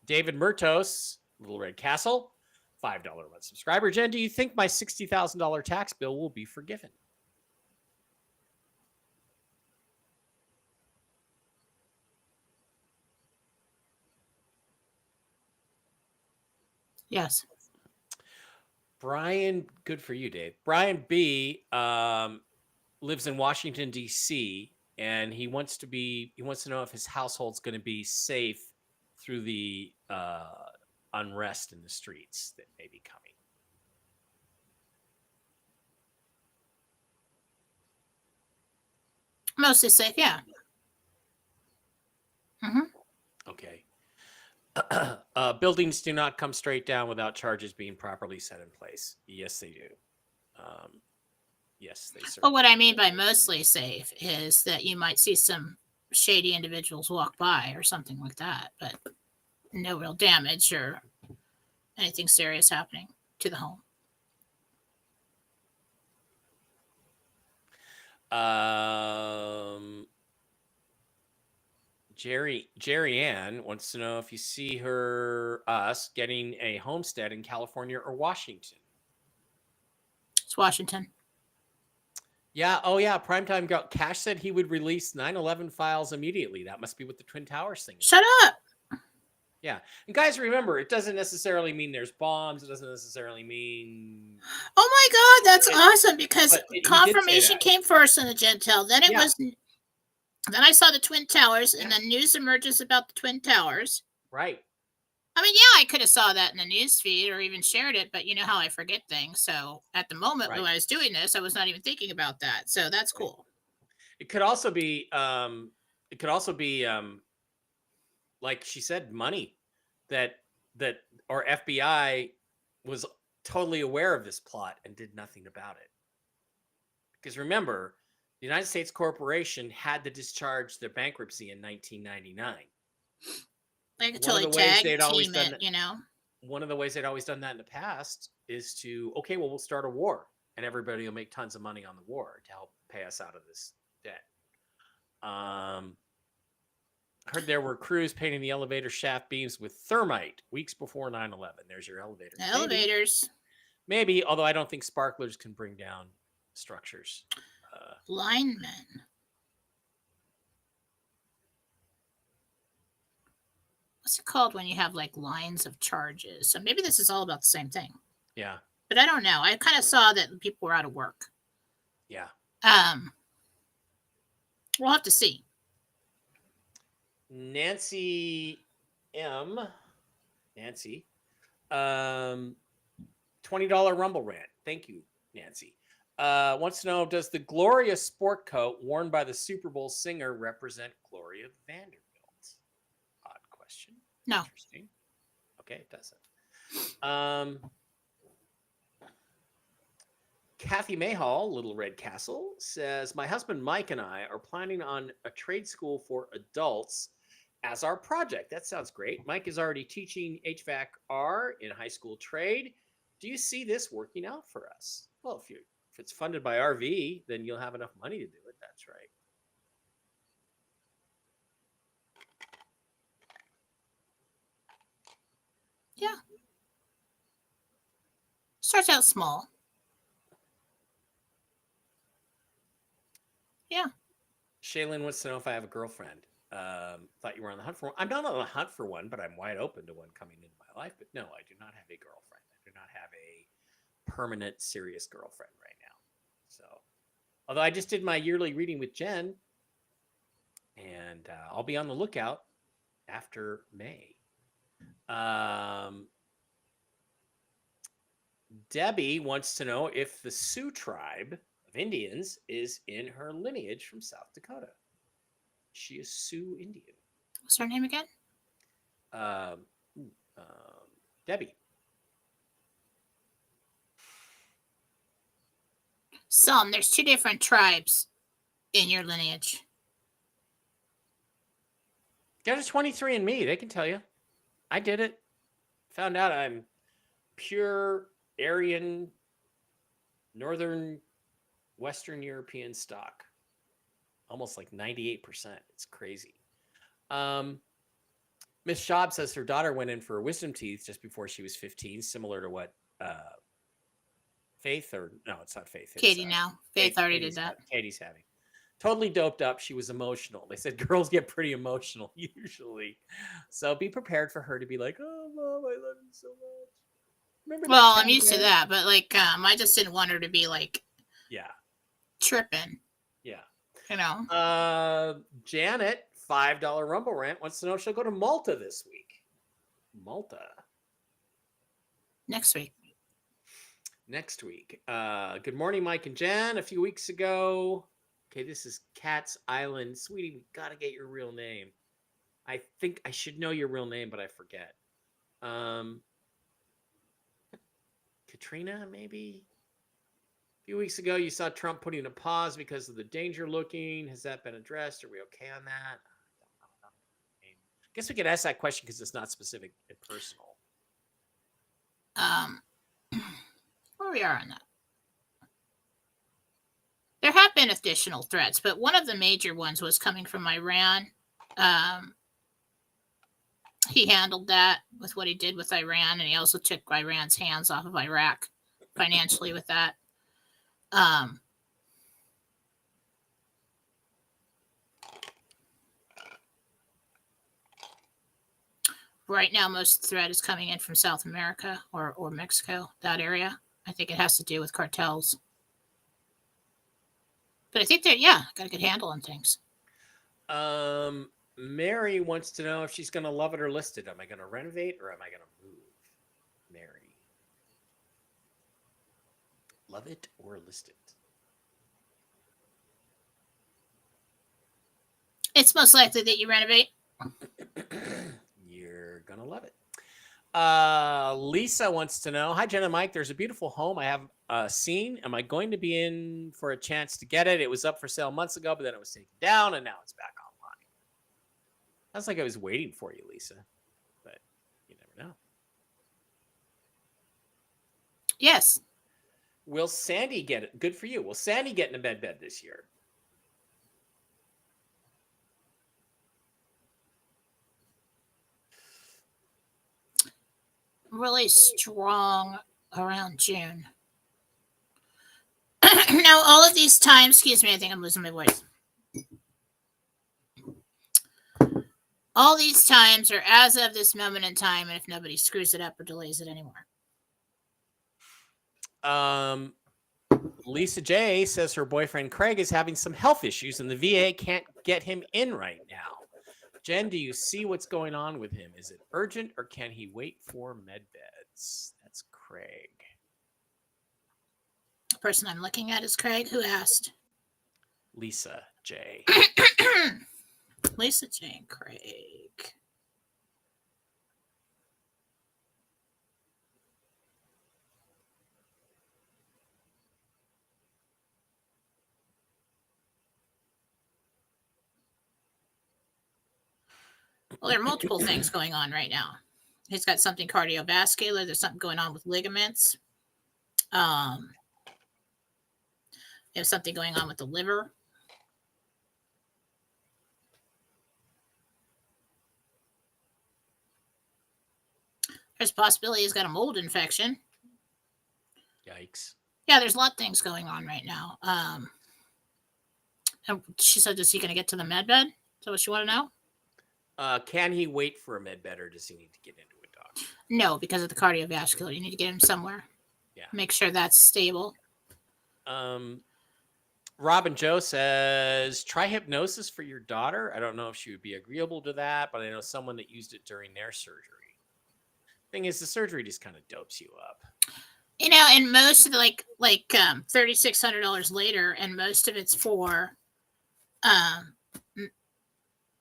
David Murtos, Little Red Castle, $5 a month subscriber. Jen, do you think my $60,000 tax bill will be forgiven? Yes. Brian, good for you, Dave. Brian B. Lives in Washington D.C. and he wants to know if his household's going to be safe through the unrest in the streets that may be coming. Mostly safe, yeah. Okay. Buildings do not come straight down without charges being properly set in place. Yes, they do. Yes, they certainly. But what I mean by mostly safe is that you might see some shady individuals walk by or something like that, but no real damage or anything serious happening to the home. Jerry Ann wants to know if you see us getting a homestead in California or Washington. It's Washington. Yeah. Oh, yeah. Primetime Girl. Cash said he would release 9/11 files immediately. That must be what the Twin Towers thing is. Shut up. Yeah. And guys, remember, it doesn't necessarily mean there's bombs. It doesn't necessarily mean. Oh my God, that's awesome because confirmation came first in the Gentel. Then it was. Then I saw the Twin Towers, and then news emerges about the Twin Towers. Right. I mean, yeah, I could have saw that in the news feed or even shared it, but you know how I forget things. So at the moment when I was doing this, I was not even thinking about that. So that's cool. It could also be. Like she said, money that our FBI was totally aware of this plot and did nothing about it. Because remember, the United States Corporation had to discharge their bankruptcy in 1999. They could totally tag team it, you know. One of the ways they'd always done that in the past is to, okay, well, we'll start a war and everybody will make tons of money on the war to help pay us out of this debt. I heard there were crews painting the elevator shaft beams with thermite weeks before 9/11. There's your elevator. Elevators. Maybe, although I don't think sparklers can bring down structures. Linemen. What's it called when you have like lines of charges? So maybe this is all about the same thing. Yeah. But I don't know. I kind of saw that people were out of work. Yeah. We'll have to see. Nancy M. Nancy. $20 Rumble rant. Thank you, Nancy. Wants to know, does the Gloria sport coat worn by the Super Bowl singer represent Gloria Vanderbilt? Odd question. No. Interesting. Okay, it doesn't. Kathy Mayhall, Little Red Castle, says, my husband Mike and I are planning on a trade school for adults as our project. That sounds great. Mike is already teaching HVAC/R in high school trade. Do you see this working out for us? Well, if it's funded by RV, then you'll have enough money to do it. That's right. Yeah. Starts out small. Yeah. Shaylin wants to know if I have a girlfriend. Thought you were on the hunt for one. I'm not on the hunt for one, but I'm wide open to one coming into my life. But no, I do not have a girlfriend. I do not have a permanent, serious girlfriend right now. So Although I just did my yearly reading with Jen, and I'll be on the lookout after May. Um, Debbie wants to know if the Sioux tribe of Indians is in her lineage from South Dakota. She is Sioux Indian. What's her name again? Um, Debbie. There's 2 different tribes in your lineage. Go to 23andMe. They can tell you. I did it. Found out I'm pure Aryan, Northern, Western European stock. Almost like 98%. It's crazy. Miss Schaub says her daughter went in for wisdom teeth just before she was 15, similar to what Faith, or no, it's not Faith. It's, Katie now. Faith already did that. Katie's having. Totally doped up. She was emotional. They said girls get pretty emotional usually. So be prepared for her to be like, oh, Mom, I love you so much. Remember Well, I'm used to that, but like, I just didn't want her to be like, yeah, tripping. Yeah. You know. Janet, $5 Rumble Rant, wants to know if she'll go to Malta this week. Malta. Next week. Good morning, Mike and Jen. A few weeks ago. Okay, this is Cat's Island. Sweetie, we got to get your real name. I think I should know your real name, but I forget. Katrina, maybe? A few weeks ago, you saw Trump putting a pause because of the danger looking. Has that been addressed? Are we okay on that? I guess we could ask that question because it's not specific and personal. Where we are on that. There have been additional threats, but one of the major ones was coming from Iran. He handled that with what he did with Iran, and he also took Iran's hands off of Iraq financially with that. Right now, most of the threat is coming in from South America or Mexico, that area. I think it has to do with cartels. But I think that, got a good handle on things. Mary wants to know if she's going to love it or list it. Am I going to renovate or am I going to move? Mary. Love it or list it? It's most likely that you renovate. You're going to love it. Lisa wants to know, hi, Jen and Mike. There's a beautiful home I have seen. Am I going to be in for a chance to get it? It was up for sale months ago, but then it was taken down, and now it's back online. Sounds like I was waiting for you, Lisa, but you never know. Yes. Will Sandy get it? Good for you. Will Sandy get in a bed this year? Really strong around June. Now, all of these times, excuse me, I think I'm losing my voice. All these times are as of this moment in time, and if nobody screws it up or delays it anymore. Lisa J says her boyfriend Craig is having some health issues, and the VA can't get him in right now. Jen, do you see what's going on with him? Is it urgent, or can he wait for med beds? That's Craig. The person I'm looking at is Craig. Who asked? Lisa J. Lisa J and Craig. Well, there are multiple things going on right now. He's got something cardiovascular. There's something going on with ligaments. There's something going on with the liver. There's a possibility he's got a mold infection. Yikes. Yeah, there's a lot of things going on right now. And she said, is he going to get to the med bed? Is that what you want to know? Can he wait for a med bed, or does he need to get into a doctor? No, because of the cardiovascular. You need to get him somewhere. Yeah. Make sure that's stable. Robin Joe says, try hypnosis for your daughter. I don't know if she would be agreeable to that, but I know someone that used it during their surgery. Thing is, the surgery just kind of dopes you up. And most of the $3,600 later, and most of it's for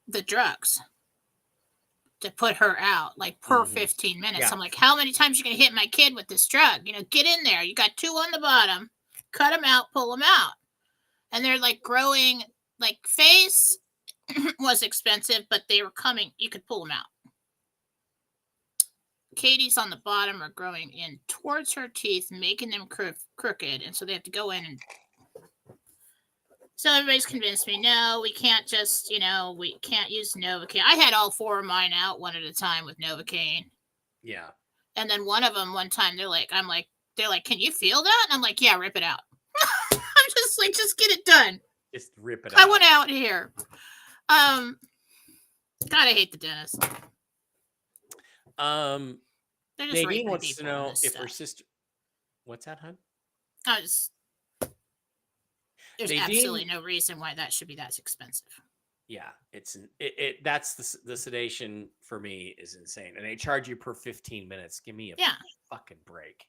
the drugs to put her out, like per 15 minutes. Yeah. I'm like, how many times are you gonna hit my kid with this drug? Get in there. You got 2 on the bottom. Cut them out, pull them out. And they're like growing, like face was expensive, but they were coming. You could pull them out. Katie's on the bottom are growing in towards her teeth, making them crooked. And so they have to go in and. So everybody's convinced me, no, we can't just, we can't use Novocaine. I had all 4 of mine out one at a time with Novocaine. Yeah. And then one of them, one time, they're like, can you feel that? And I'm like, yeah, rip it out. I'm just like, just get it done. Just rip it out. I went out here. God, I hate the dentist. Nadine wants to know if her sister. What's that, hon? There's absolutely no reason why that should be that expensive. Yeah, that's the sedation for me is insane, and they charge you per 15 minutes. Give me a fucking break.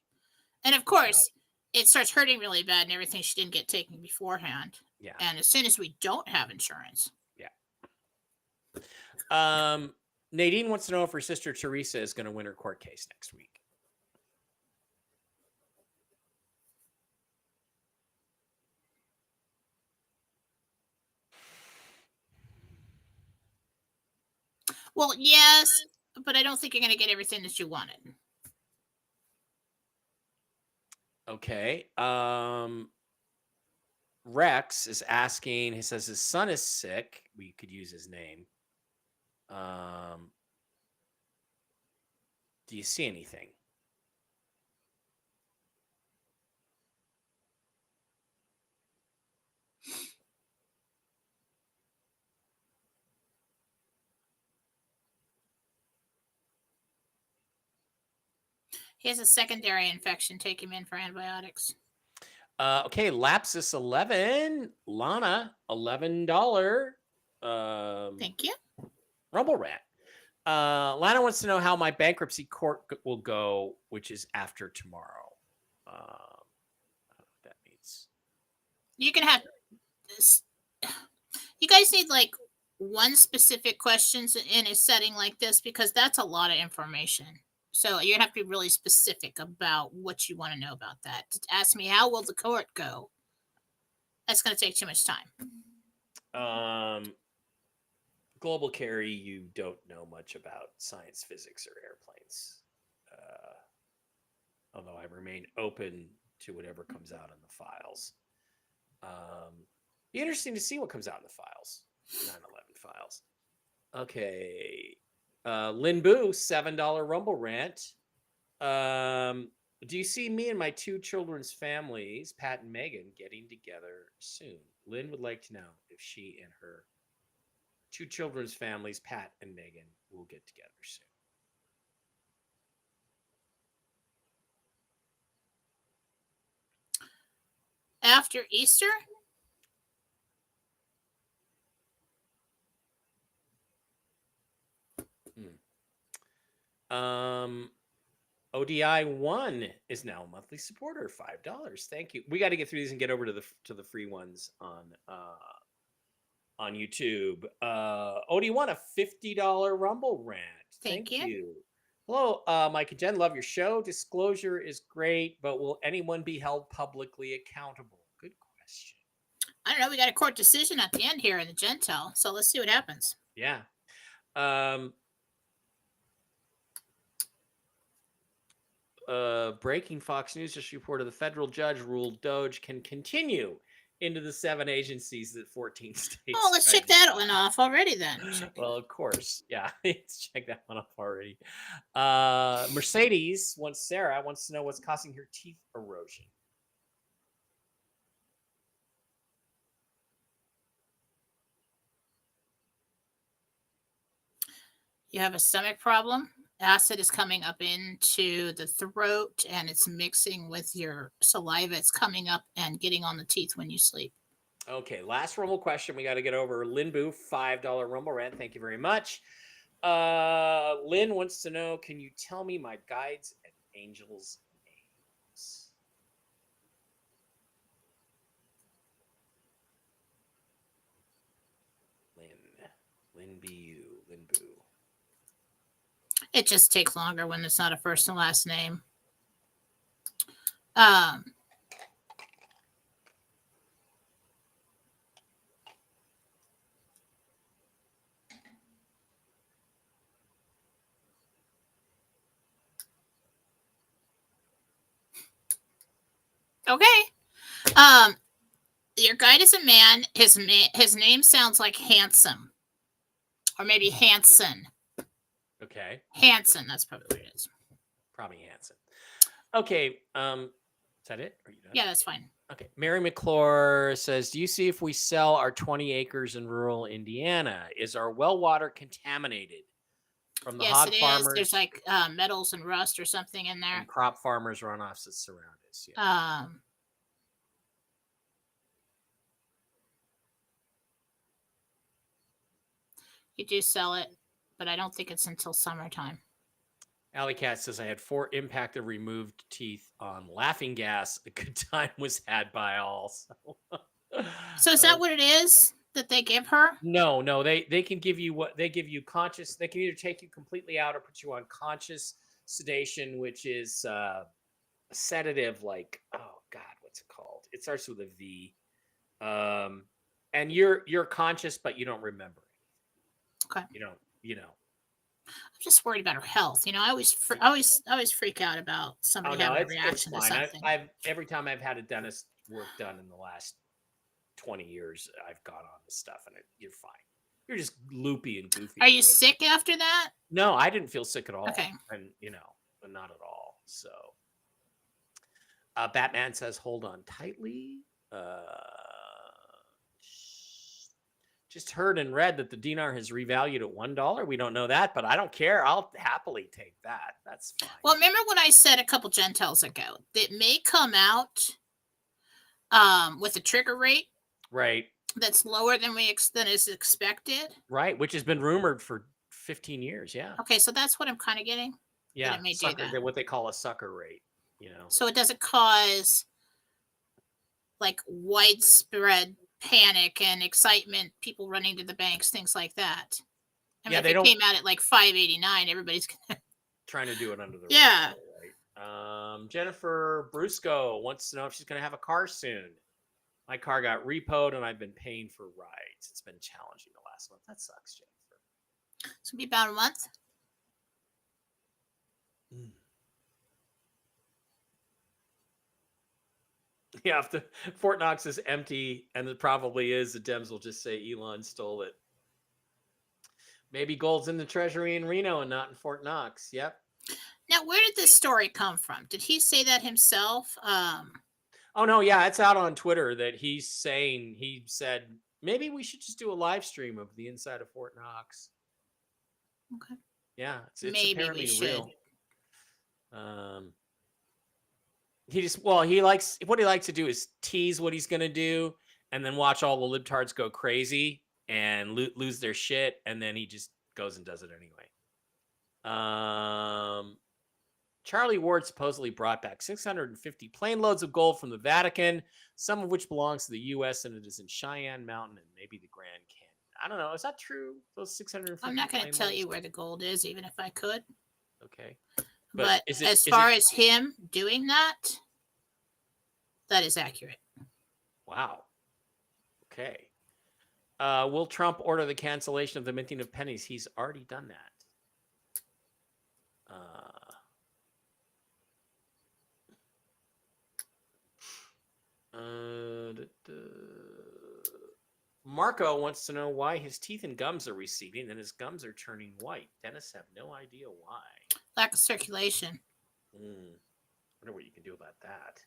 And of course, it starts hurting really bad, and everything she didn't get taken beforehand. Yeah. And as soon as we don't have insurance. Yeah. Nadine wants to know if her sister Teresa is going to win her court case next week. Well, yes, but I don't think you're going to get everything that you wanted. Okay. Rex is asking, he says his son is sick. We could use his name. Do you see anything? He has a secondary infection. Take him in for antibiotics. Okay, Lapsus 11, Lana $11. Thank you. Rumble Rat. Lana wants to know how my bankruptcy court will go, which is after tomorrow. I don't know what that means. You can have this. You guys need like one specific questions in a setting like this because that's a lot of information. So you have to be really specific about what you want to know about that. Ask me, how will the court go? That's going to take too much time. Global Carry, you don't know much about science, physics, or airplanes. Although I remain open to whatever comes out in the files. Be interesting to see what comes out in the files. 9/11 files. Okay. Lynn Boo, $7 Rumble Rant. Do you see me and my 2 children's families, Pat and Megan, getting together soon? Lynn would like to know if she and her 2 children's families, Pat and Megan, will get together soon. After Easter? ODI 1 is now a monthly supporter, $5. Thank you. We got to get through these and get over to the free ones on YouTube. OD1, a $50 Rumble Rant. Thank you. Hello, Mike and Jen. Love your show. Disclosure is great, but will anyone be held publicly accountable? Good question. I don't know. We got a court decision at the end here in the Gentel, so let's see what happens. Yeah. Breaking Fox News just reported the federal judge ruled Doge can continue into the 7 agencies that 14 states. Oh, let's check that one off already then. Well, of course. Yeah, let's check that one off already. Mercedes Sarah wants to know what's causing her teeth erosion. You have a stomach problem. Acid is coming up into the throat and it's mixing with your saliva. It's coming up and getting on the teeth when you sleep. Okay, last Rumble question we got to get over. Lynn Boo, $5 Rumble rant. Thank you very much. Lynn wants to know, can you tell me my guides and angels' names? Lynn BU, Lynn Boo. It just takes longer when it's not a first and last name. Um, okay. Your guide is a man. His name sounds like handsome, or maybe Hanson. Okay. Hanson. That's probably what it is. Probably Hanson. Okay. Is that it? Are you done? Yeah, that's fine. Okay. Mary McClure says, do you see if we sell our 20 acres in rural Indiana, is our well water contaminated from the Yes, hog it is. farmers There's like metals and rust or something in there. and crop farmers runoffs that surround us? Yeah. You do sell it, but I don't think it's until summertime. Alley Cat says, I had 4 impacted removed teeth on laughing gas. A good time was had by all. So is that what it is that they give her? No, they can give you what they give you conscious. They can either take you completely out or put you on conscious sedation, which is a sedative like, oh God, what's it called? It starts with a V. And you're conscious, but you don't remember anything. Okay. You know. I'm just worried about her health. I always freak out about somebody having a reaction to something. I've every time I've had a dentist work done in the last 20 years, I've gone on this stuff, and you're fine. You're just loopy and goofy. Are you sick after that? No, I didn't feel sick at all. Okay. And not at all. So Batman says, hold on tightly. Just heard and read that the dinar has revalued at $1. We don't know that, but I don't care. I'll happily take that. That's fine. Well, remember what I said a couple Gentels ago? That may come out with a trigger rate, right? That's lower than is expected, right? Which has been rumored for 15 years. Yeah. Okay, so that's what I'm kind of getting. Yeah, it may do that. What they call a sucker rate. So it doesn't cause like widespread panic and excitement, people running to the banks, things like that. I mean, if it came out at like 589, everybody's trying to do it under the radar, right? Jennifer Brusco wants to know if she's going to have a car soon. My car got repoed and I've been paying for rides. It's been challenging the last month. That sucks, Jennifer. It's going to be about a month. Yeah, if the Fort Knox is empty, and it probably is, the Dems will just say Elon stole it. Maybe gold's in the treasury in Reno and not in Fort Knox. Yep. Now, where did this story come from? Did he say that himself? Oh, no. Yeah, it's out on Twitter that he said, maybe we should just do a live stream of the inside of Fort Knox. Okay. Yeah, it's maybe apparently we should. Real. What he likes to do is tease what he's going to do and then watch all the libtards go crazy and lose their shit. And then he just goes and does it anyway. Charlie Ward supposedly brought back 650 plane loads of gold from the Vatican, some of which belongs to the U.S. and it is in Cheyenne Mountain and maybe the Grand Canyon. I don't know. Is that true? Those 650. I'm not going to tell you where the gold is, even if I could. Okay. But as far as him doing that, that is accurate. Wow. Okay. Will Trump order the cancellation of the minting of pennies? He's already done that. Marco wants to know why his teeth and gums are receding and his gums are turning white. Dentists have no idea why. Lack of circulation. Wonder what you can do about that.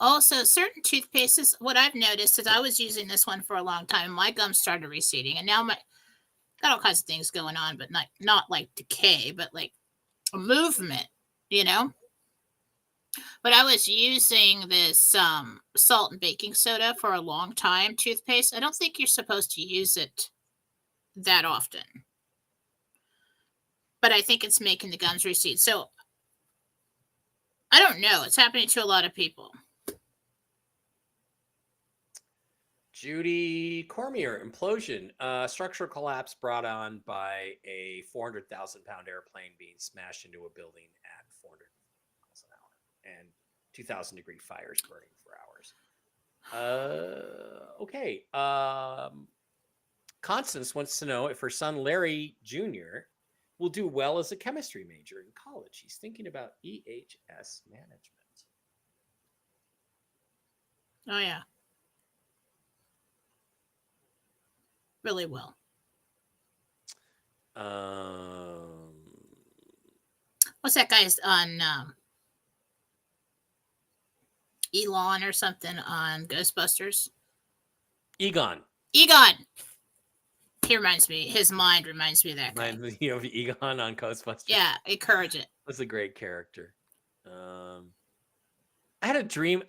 Also, certain toothpastes, what I've noticed is I was using this one for a long time. My gums started receding, and now got all kinds of things going on, but not like decay, but like a movement, But I was using this salt and baking soda for a long time, toothpaste. I don't think you're supposed to use it that often, but I think it's making the gums recede. So I don't know. It's happening to a lot of people. Judy Cormier, implosion. Structural collapse brought on by a 400,000-pound airplane being smashed into a building at 400 miles an hour. And 2,000-degree fires burning for hours. Okay. Constance wants to know if her son Larry Jr. will do well as a chemistry major in college. He's thinking about EHS management. Oh, yeah. Really well. What's that guy's on Elon or something on Ghostbusters? Egon. Egon. He reminds me. His mind reminds me of that guy. Reminds me of Egon on Ghostbusters. Yeah, encourage it. That's a great character. I had a dream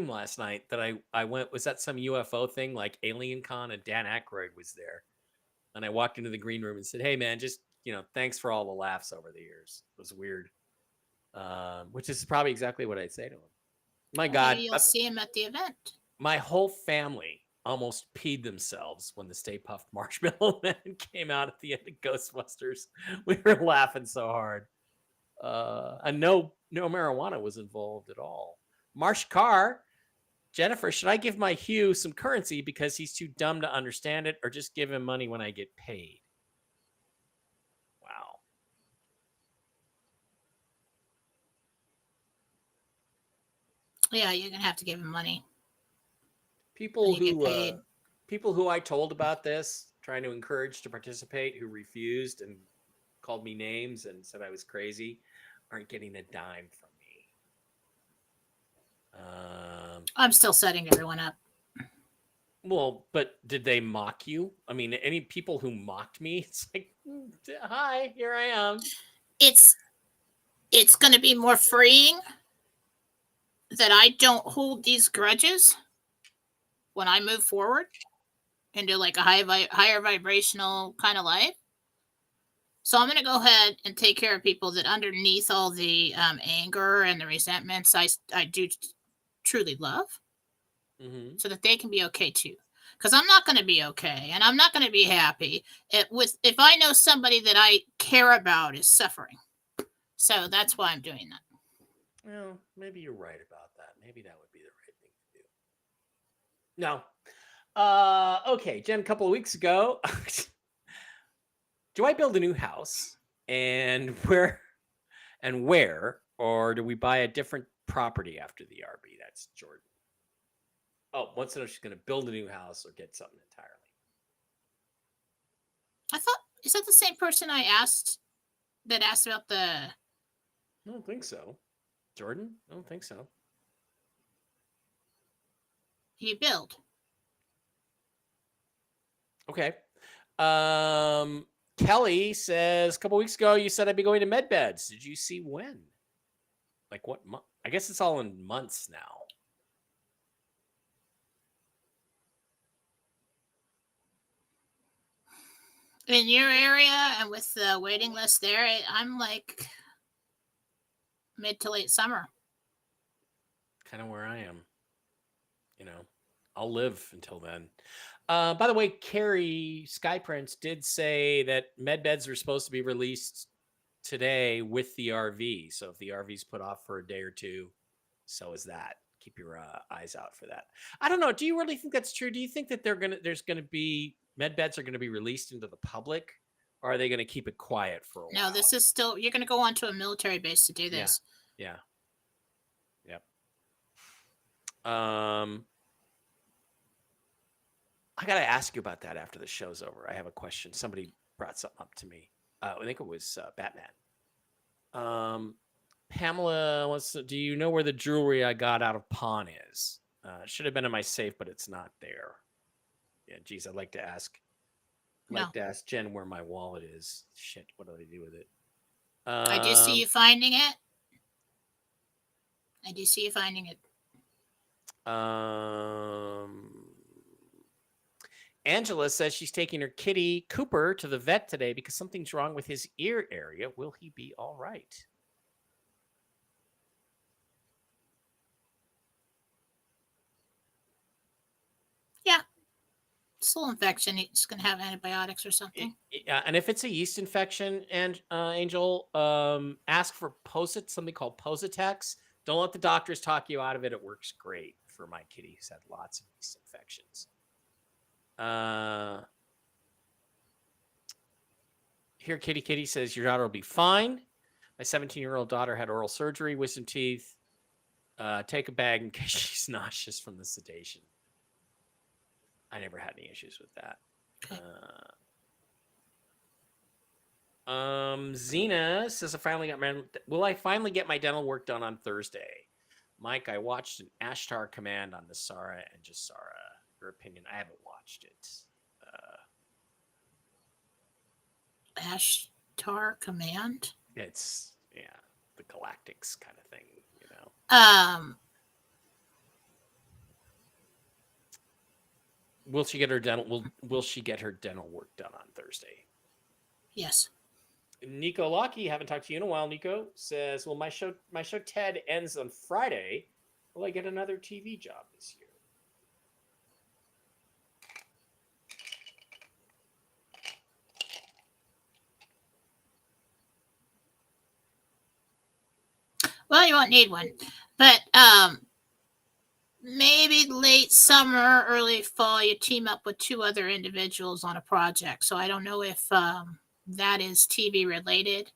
last night that I went, was that some UFO thing like Alien Con, and Dan Aykroyd was there. And I walked into the green room and said, "Hey man, just, thanks for all the laughs over the years. It was weird." Which is probably exactly what I'd say to him. My God. Maybe you'll see him at the event. My whole family almost peed themselves when the Stay Puft Marshmallow Man came out at the end of Ghostbusters. We were laughing so hard. And no marijuana was involved at all. Marsh Carr, Jennifer, should I give my Hugh some currency because he's too dumb to understand it, or just give him money when I get paid? Wow. Yeah, you're gonna have to give him money. People who I told about this, trying to encourage to participate, who refused and called me names and said I was crazy, aren't getting a dime from me. I'm still setting everyone up. Well, but did they mock you? I mean, any people who mocked me, it's like, hi, here I am. It's going to be more freeing that I don't hold these grudges when I move forward into like a higher vibrational kind of life. So I'm going to go ahead and take care of people that underneath all the anger and the resentments I do truly love, so that they can be okay too. Because I'm not going to be okay, and I'm not going to be happy if I know somebody that I care about is suffering. So that's why I'm doing that. Well, maybe you're right about that. Maybe that would be the right thing to do. No. Okay, Jen, a couple of weeks ago, do I build a new house, and where, or do we buy a different property after the RB? That's Jordan. Oh, wants to know if she's going to build a new house or get something entirely. I thought, is that the same person I asked about the... I don't think so. Jordan? I don't think so. You build. Okay. Kelly says, a couple weeks ago, you said I'd be going to MedBeds. Did you see when? Like what month? I guess it's all in months now. In your area and with the waiting list there, I'm like mid to late summer. Kind of where I am. I'll live until then. By the way, Carrie Skyprince did say that MedBeds are supposed to be released today with the RV. So if the RV's put off for a day or two, so is that. Keep your eyes out for that. I don't know. Do you really think that's true? Do you think that there's going to be MedBeds are going to be released into the public, or are they going to keep it quiet for a while? No, this is still, you're going to go onto a military base to do this. Yeah. Yep. I got to ask you about that after the show's over. I have a question. Somebody brought something up to me. I think it was Batman. Pamela wants to, do you know where the jewelry I got out of pawn is? It should have been in my safe, but it's not there. Yeah, geez, I'd like to ask. To ask Jen where my wallet is. Shit, what do I do with it? I do see you finding it. I do see you finding it. Angela says she's taking her kitty Cooper to the vet today because something's wrong with his ear area. Will he be all right? Yeah. It's a little infection. It's going to have antibiotics or something. Yeah, and if it's a yeast infection, and Angel, ask for something called Positex. Don't let the doctors talk you out of it. It works great for my kitty who's had lots of yeast infections. Here, Kitty says your daughter will be fine. My 17-year-old daughter had oral surgery, wisdom teeth. Take a bag in case she's nauseous from the sedation. I never had any issues with that. Okay. Zena says will I finally get my dental work done on Thursday? Mike, I watched an Ashtar Command on Nasara and Jasara. Your opinion? I haven't watched it. Ashtar Command? It's the Galactics kind of thing, you know. Will she get her dental work done on Thursday? Yes. Nico Locky, haven't talked to you in a while. Nico says, "Well, my show TED ends on Friday. Will I get another TV job this year?" Well, you won't need one, but maybe late summer, early fall, you team up with 2 other individuals on a project. So I don't know if that is TV related.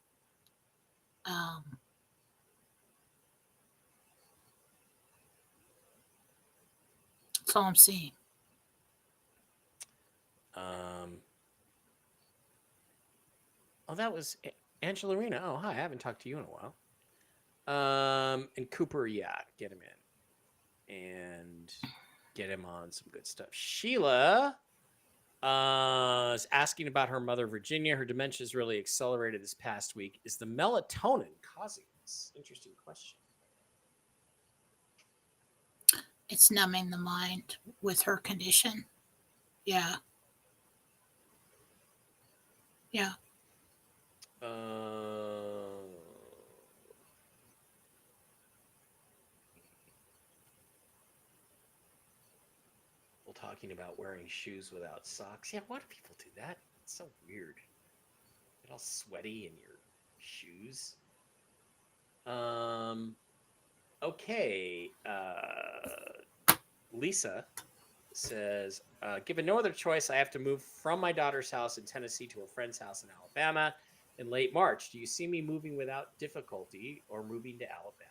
That's all I'm seeing. Oh, that was Angela Arena. Oh, hi. I haven't talked to you in a while. And Cooper, get him in and get him on some good stuff. Sheila is asking about her mother, Virginia. Her dementia has really accelerated this past week. Is the melatonin causing this? Interesting question. It's numbing the mind with her condition. Yeah. Yeah. Talking about wearing shoes without socks. Yeah, why do people do that? It's so weird. Get all sweaty in your shoes. Okay. Lisa says, given no other choice, I have to move from my daughter's house in Tennessee to a friend's house in Alabama in late March. Do you see me moving without difficulty or moving to Alabama?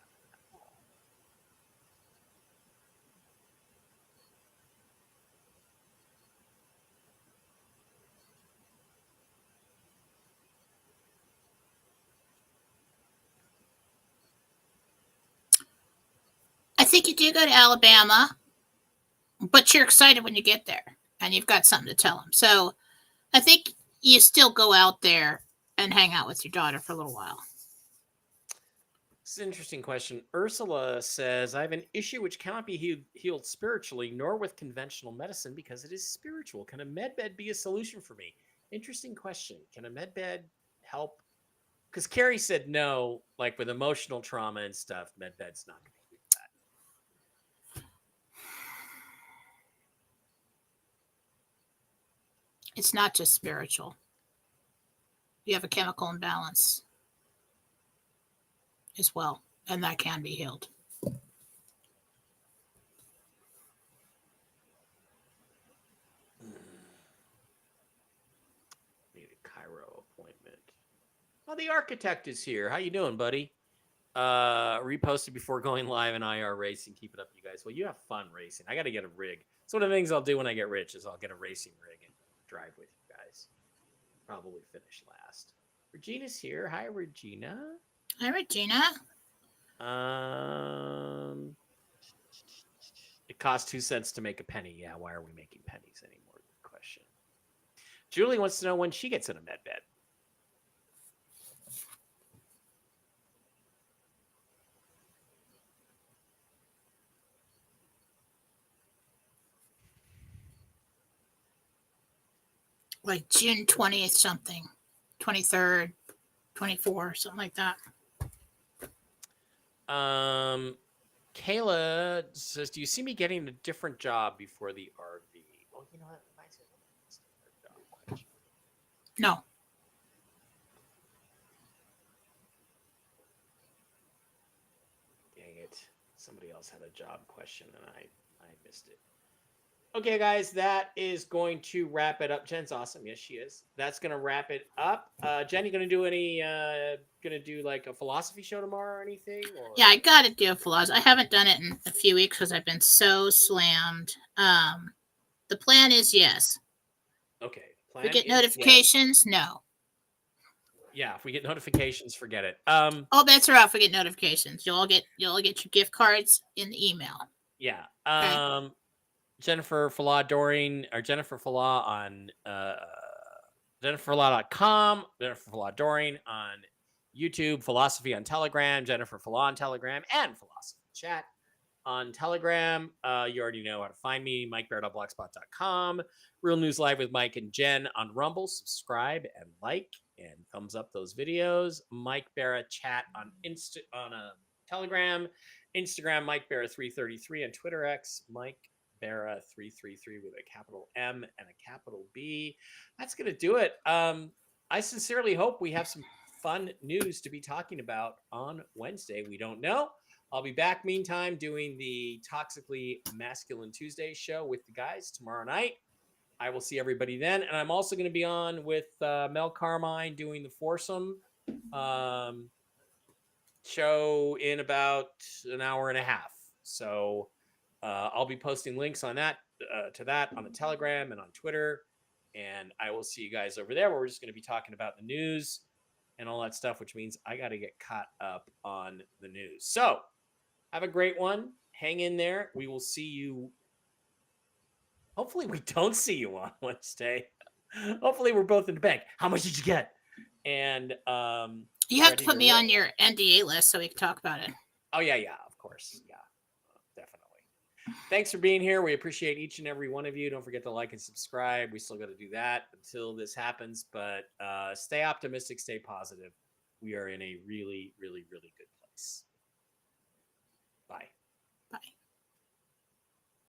I think you do go to Alabama, but you're excited when you get there and you've got something to tell them. So I think you still go out there and hang out with your daughter for a little while. It's an interesting question. Ursula says, I have an issue which cannot be healed spiritually, nor with conventional medicine, because it is spiritual. Can a med bed be a solution for me? Interesting question. Can a med bed help? Because Carrie said no, like with emotional trauma and stuff, med bed's not going to do that. It's not just spiritual. You have a chemical imbalance as well, and that can be healed. Need a Cairo appointment. Oh, the architect is here. How you doing, buddy? Reposted before going live in IR racing. Keep it up, you guys. Well, you have fun racing. I got to get a rig. It's one of the things I'll do when I get rich is I'll get a racing rig and drive with you guys. Probably finish last. Regina's here. Hi, Regina. Hi, Regina. It costs 2 cents to make a penny. Yeah, why are we making pennies anymore? Good question. Julie wants to know when she gets in a med bed. like June 20th something, 23rd, 24th, something like that. Kayla says, "Do you see me getting a different job before the RV?" Well, you know what? Reminds me of a standard job question. No. Dang it! Somebody else had a job question and I missed it. Okay, guys, that is going to wrap it up. Jen's awesome. Yes, she is. That's going to wrap it up. Jen, you going to do going to do like a philosophy show tomorrow or anything? Or? Yeah, I got to do a philosophy. I haven't done it in a few weeks because I've been so slammed. The plan is yes. Okay. If we get notifications, yes. No. Yeah, if we get notifications, forget it. All bets are off. We get notifications. You'll all get your gift cards in the email. Yeah. Okay. Jennifer Falah Doreen or Jennifer Falah on jenniferfalah.com, Jennifer Falah Doreen on YouTube, Philosophy on Telegram, Jennifer Falah on Telegram, and Philosophy Chat on Telegram. You already know how to find me, MikeBarrett.blogspot.com. Real News Live with Mike and Jen on Rumble. Subscribe and like and thumbs up those videos. Mike Barrett Chat on Telegram, Instagram, Mike Barrett 333 on Twitter X, Mike Barra 333 with a capital M and a capital B. That's going to do it. I sincerely hope we have some fun news to be talking about on Wednesday. We don't know. I'll be back meantime doing the Toxically Masculine Tuesday show with the guys tomorrow night. I will see everybody then. And I'm also going to be on with Mel Carmine doing the foursome show in about an hour and a half. So I'll be posting links on that to that on the Telegram and on Twitter. And I will see you guys over there where we're just going to be talking about the news and all that stuff, which means I got to get caught up on the news. So have a great one. Hang in there. We will see you. Hopefully we don't see you on Wednesday. Hopefully we're both in the bank. How much did you get? And you have to put me on your NDA list so we can talk about it. Oh, yeah, of course. Yeah, definitely. Thanks for being here. We appreciate each and every one of you. Don't forget to like and subscribe. We still got to do that until this happens, but stay optimistic, stay positive. We are in a really, really, really